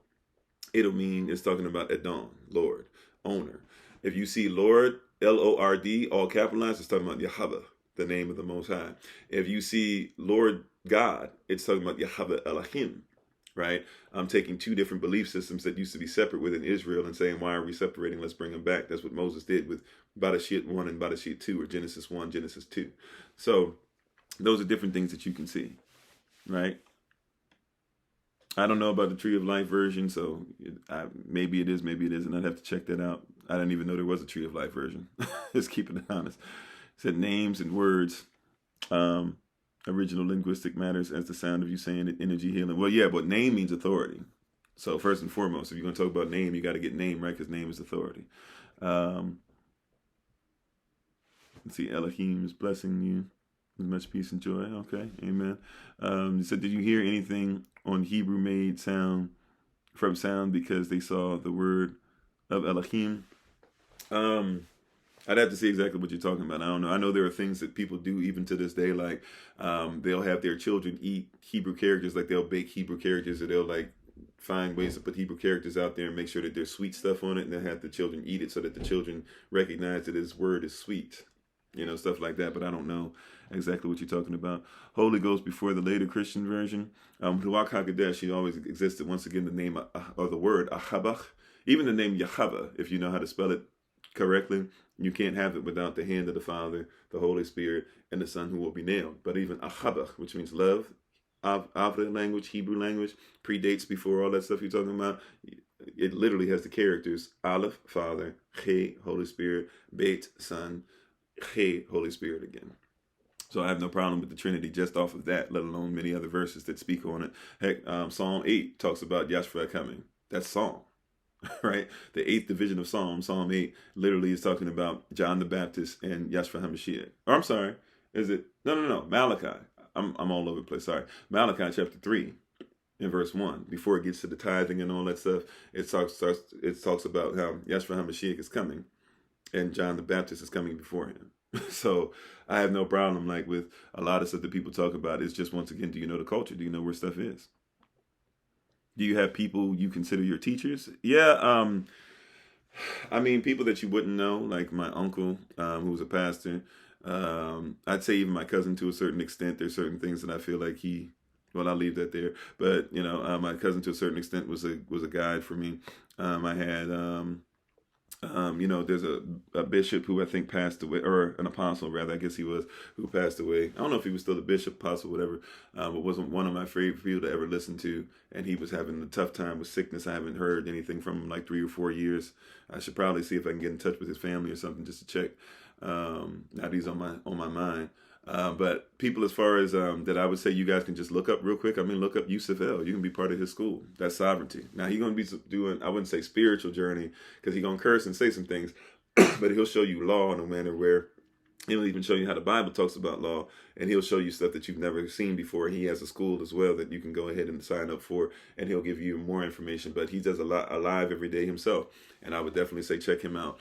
it'll mean it's talking about Adon, Lord. Owner. If you see Lord, L-O-R-D, all capitalized, it's talking about Yahweh, the name of the Most High. If you see Lord God, it's talking about Yahweh Elohim, right? I'm taking two different belief systems that used to be separate within Israel and saying, why are we separating? Let's bring them back. That's what Moses did with Barashit 1 and Barashit 2, or Genesis 1, Genesis 2. So those are different things that you can see, right? I don't know about the Tree of Life version, so maybe it is, maybe it isn't. I'd have to check that out. I didn't even know there was a Tree of Life version. Just keeping it honest. It said names and words. original linguistic matters as the sound of you saying it, energy healing. Well, yeah, but name means authority. So first and foremost, if you're going to talk about name, you got to get name right, because name is authority. Let's see, Elohim is blessing you with much peace and joy. Okay, amen. You said, did you hear anything on Hebrew made sound from sound because they saw the word of Elohim? I'd have to see exactly what you're talking about. I don't know. I know there are things that people do even to this day, like they'll have their children eat Hebrew characters, like they'll bake Hebrew characters, or they'll like find ways to put Hebrew characters out there and make sure that there's sweet stuff on it, and then have the children eat it so that the children recognize that his word is sweet. You know, stuff like that, but I don't know exactly what you're talking about. Holy Ghost before the later Christian version. Ruach HaKodesh, she always existed. Once again, the name or the word Ahabach, even the name Yahweh, if you know how to spell it correctly, you can't have it without the hand of the Father, the Holy Spirit, and the Son who will be nailed. But even Ahabach, which means love, Avra language, Hebrew language, predates before all that stuff you're talking about. It literally has the characters Aleph, Father, He, Holy Spirit, Beit, Son, He, Holy Spirit again. So I have no problem with the Trinity just off of that, let alone many other verses that speak on it. Heck, Psalm 8 talks about Yahshua coming. That's Psalm, right? The 8th division of Psalm 8, literally is talking about John the Baptist and Yahshua HaMashiach. Or I'm sorry, is it? No, Malachi. I'm all over the place, sorry. Malachi chapter 3 in verse 1, before it gets to the tithing and all that stuff, it talks about how Yahshua HaMashiach is coming and John the Baptist is coming before him. So I have no problem like with a lot of stuff that people talk about. It's just, once again, do you know the culture? Do you know where stuff is? Do you have people you consider your teachers? Yeah, I mean, people that you wouldn't know, like my uncle, who's a pastor. I'd say even my cousin to a certain extent. There's certain things that I feel like well, I'll leave that there. But you know, my cousin to a certain extent was a guide for me. I had you know, there's a bishop who I think passed away, or an apostle rather, I guess he was, who passed away. I don't know if he was still the bishop, apostle, whatever, but wasn't one of my favorite people to ever listen to. And he was having a tough time with sickness. I haven't heard anything from him in like 3 or 4 years. I should probably see if I can get in touch with his family or something just to check. Now that he's on my mind. But people, as far as that, I would say you guys can just look up real quick. I mean, look up Yusuf El. You can be part of his school. That's sovereignty. Now, he's going to be doing, I wouldn't say spiritual journey, because he's going to curse and say some things, but he'll show you law in a manner where he'll even show you how the Bible talks about law, and he'll show you stuff that you've never seen before. He has a school as well that you can go ahead and sign up for, and he'll give you more information. But he does a lot live every day himself, and I would definitely say check him out.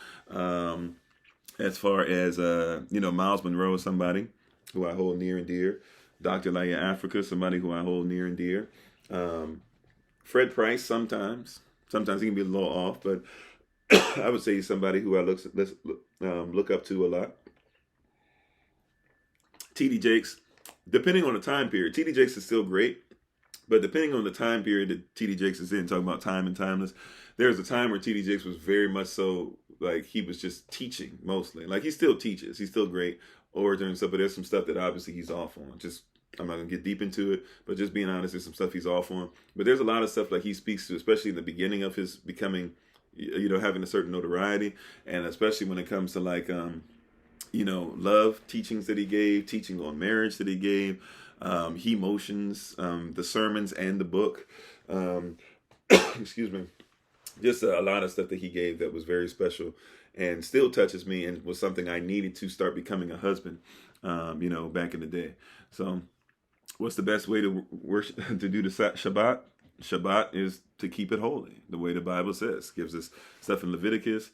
As far as, you know, Miles Monroe is somebody who I hold near and dear. Dr. Laya Africa, somebody who I hold near and dear. Fred Price, sometimes he can be a little off, but I would say he's somebody who I look up to a lot. T.D. Jakes, depending on the time period. T.D. Jakes is still great, but depending on the time period that T.D. Jakes is in, talking about time and timeless, there's a time where T.D. Jakes was very much so, like, he was just teaching mostly. Like, he still teaches. He's still great orator and stuff, but there's some stuff that obviously he's off on. Just, I'm not going to get deep into it, but just being honest, there's some stuff he's off on. But there's a lot of stuff like he speaks to, especially in the beginning of his becoming, you know, having a certain notoriety, and especially when it comes to like, you know, love teachings that he gave, teaching on marriage that he gave, he motions, the sermons and the book, excuse me, just a lot of stuff that he gave that was very special and still touches me, and was something I needed to start becoming a husband, you know, back in the day. So what's the best way to worship, to do the Shabbat? Shabbat is to keep it holy, the way the Bible says. Gives us stuff in Leviticus.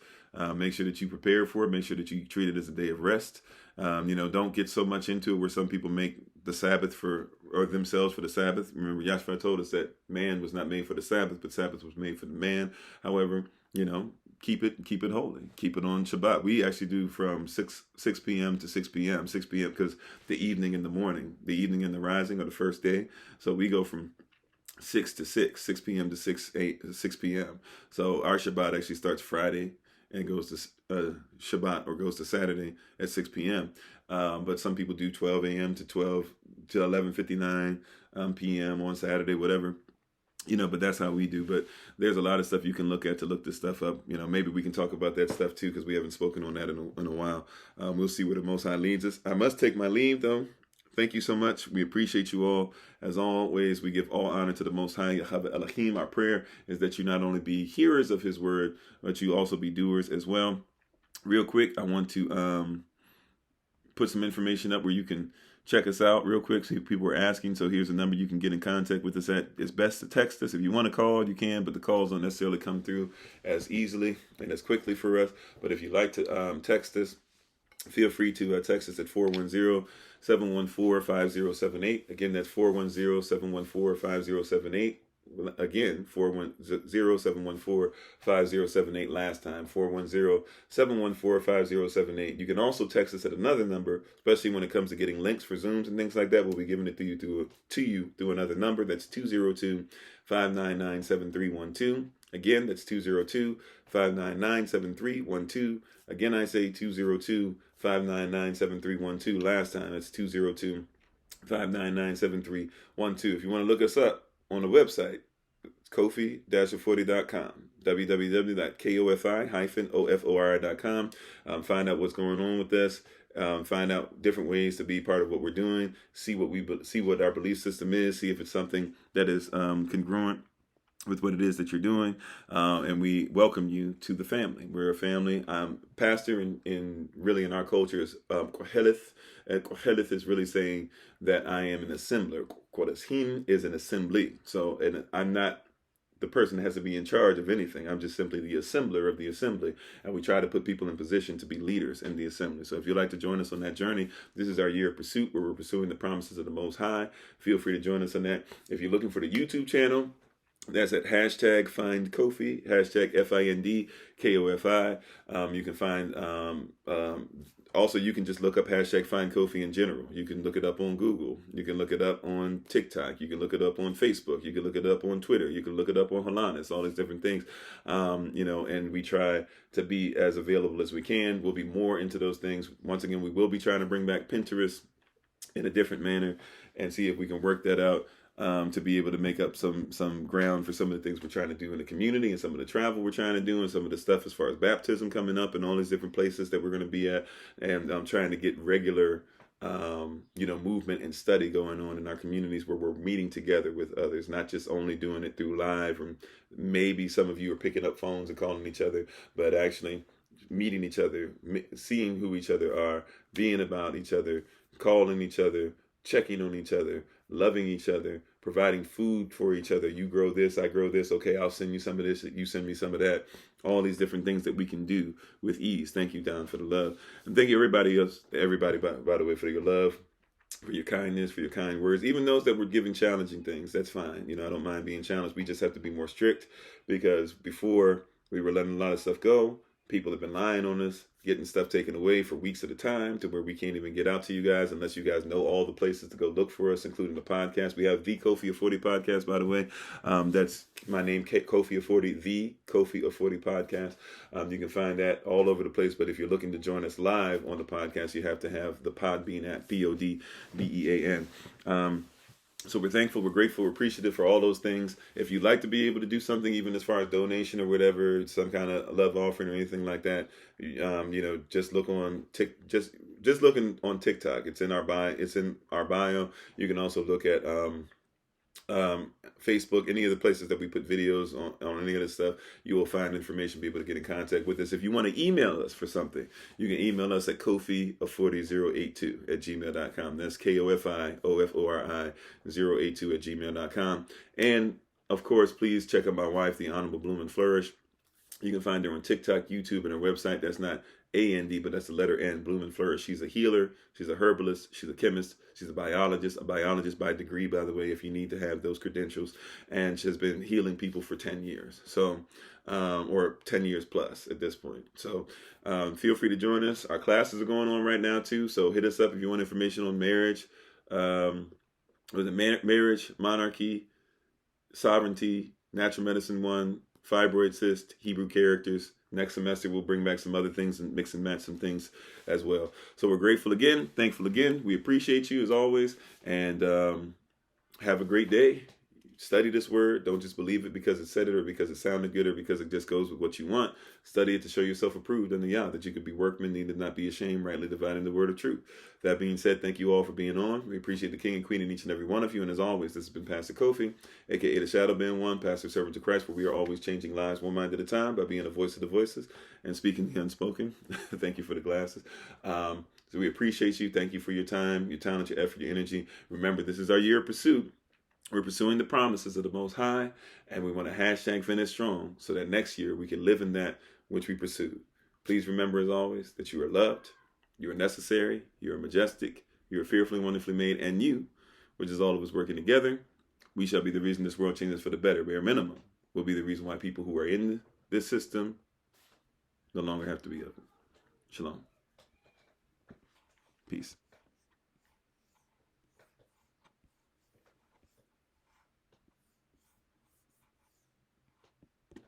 Make sure that you prepare for it. Make sure that you treat it as a day of rest. You know, don't get so much into it where some people make the Sabbath or themselves for the Sabbath. Remember, Yahshua told us that man was not made for the Sabbath, but Sabbath was made for the man. However, you know, keep it holy. Keep it on Shabbat. We actually do from 6 p.m. to 6 p.m. 6 p.m. because the evening and the morning, the evening and the rising are the first day. So we go from 6 to 6 p.m. to 6 p.m. So our Shabbat actually starts Friday and goes to Shabbat, or goes to Saturday at 6 p.m. But some people do 12 a.m. to 11:59 p.m. on Saturday, whatever. You know, but that's how we do. But there's a lot of stuff you can look at to look this stuff up. You know, maybe we can talk about that stuff too, because we haven't spoken on that in a while. We'll see where the Most High leads us. I must take my leave though. thank you so much. We appreciate you all. As always, we give all honor to the Most High, Yahweh Elohim. Our prayer is that you not only be hearers of his word, but you also be doers as well. Real quick, I want to put some information up where you can check us out real quick. So people are asking. So here's a number you can get in contact with us at. It's best to text us. If you want to call, you can, but the calls don't necessarily come through as easily and as quickly for us. But if you'd like to text us, feel free to text us at 410-714-5078. Again, that's 410-714-5078. Again, 410-714-5078 last time, 410-714-5078. You can also text us at another number, especially when it comes to getting links for Zooms and things like that. We'll be giving it to you through another number. That's 202-599-7312. Again, that's 202-599-7312. Again, I say 202-599-7312. Last time, it's 202-599-7312. If you want to look us up on the website, it's Kofi-40.com, www.kofi-ofori.com. Find out what's going on with us. Find out different ways to be part of what we're doing. See what our belief system is. See if it's something that is congruent with what it is that you're doing, and we welcome you to the family. We're a family. Pastor in our culture is Koheleth, and Koheleth is really saying that I am an assembler. Kodashim is an assembly. So, and I'm not the person that has to be in charge of anything. I'm just simply the assembler of the assembly, and we try to put people in position to be leaders in the assembly. So if you'd like to join us on that journey, this is our year of pursuit where we're pursuing the promises of the Most High. Feel free to join us on that. If you're looking for the YouTube channel, that's at hashtag FindKofi, hashtag FindKofi. You can find, also you can just look up hashtag FindKofi in general. You can look it up on Google. You can look it up on TikTok. You can look it up on Facebook. You can look it up on Twitter. You can look it up on Holanis, all these different things. And we try to be as available as we can. We'll be more into those things. Once again, we will be trying to bring back Pinterest in a different manner and see if we can work that out. To be able to make up some ground for some of the things we're trying to do in the community and some of the travel we're trying to do and some of the stuff as far as baptism coming up and all these different places that we're going to be at. And I'm trying to get regular, movement and study going on in our communities where we're meeting together with others, not just only doing it through live, or maybe some of you are picking up phones and calling each other, but actually meeting each other, seeing who each other are, being about each other, calling each other, checking on each other, loving each other, providing food for each other. You grow this, I grow this. Okay, I'll send you some of this, you send me some of that. All these different things that we can do with ease. Thank you, Don, for the love. And thank you everybody else, by the way, for your love, for your kindness, for your kind words. Even those that were giving challenging things, that's fine. I don't mind being challenged. We just have to be more strict, because before we were letting a lot of stuff go. People have been lying on us, getting stuff taken away for weeks at a time to where we can't even get out to you guys unless you guys know all the places to go look for us, including the podcast. We have the Kofi of 40 podcast, by the way. That's my name, Kofi of 40, the Kofi of 40 podcast. You can find that all over the place. But if you're looking to join us live on the podcast, you have to have the Podbean app, PODBEAN. So we're thankful, we're grateful, we're appreciative for all those things. If you'd like to be able to do something, even as far as donation or whatever, some kind of love offering or anything like that, just look on just looking on TikTok. It's in our bio. You can also look at Facebook, any of the places that we put videos on any of this stuff. You will find information, be able to get in contact with us. If you want to email us for something, you can email us at kofi40082@gmail.com. That's KOFIOFORI082@gmail.com. And of course, please check out my wife, the Honorable Bloom and Flourish. You can find her on TikTok, YouTube, and her website. That's not A-N-D, but that's the letter N, Bloom and Flourish. She's a healer. She's a herbalist. She's a chemist. She's a biologist by degree, by the way, if you need to have those credentials. And she has been healing people for 10 years. So, or 10 years plus at this point. So feel free to join us. Our classes are going on right now too. So hit us up if you want information on marriage, marriage, monarchy, sovereignty, natural medicine 1, fibroid cyst, Hebrew characters. Next semester, we'll bring back some other things and mix and match some things as well. So we're grateful again, thankful again. We appreciate you as always, and have a great day. Study this word. Don't just believe it because it said it or because it sounded good or because it just goes with what you want. Study it to show yourself approved unto Yah, that you could be workmen, needed not be ashamed, rightly dividing the word of truth. That being said, thank you all for being on. We appreciate the King and Queen in each and every one of you. And as always, this has been Pastor Kofi, aka the Shadow Ben One, Pastor Servant to Christ, where we are always changing lives one mind at a time by being a voice of the voices and speaking the unspoken. Thank you for the glasses. So we appreciate you. Thank you for your time, your talent, your effort, your energy. Remember, this is our year of pursuit. We're pursuing the promises of the Most High, and we want to hashtag finish strong so that next year we can live in that which we pursued. Please remember, as always, that you are loved, you are necessary, you are majestic, you are fearfully, wonderfully made, and you, which is all of us working together, we shall be the reason this world changes for the better. Bare minimum will be the reason why people who are in this system no longer have to be of it. Shalom. Peace.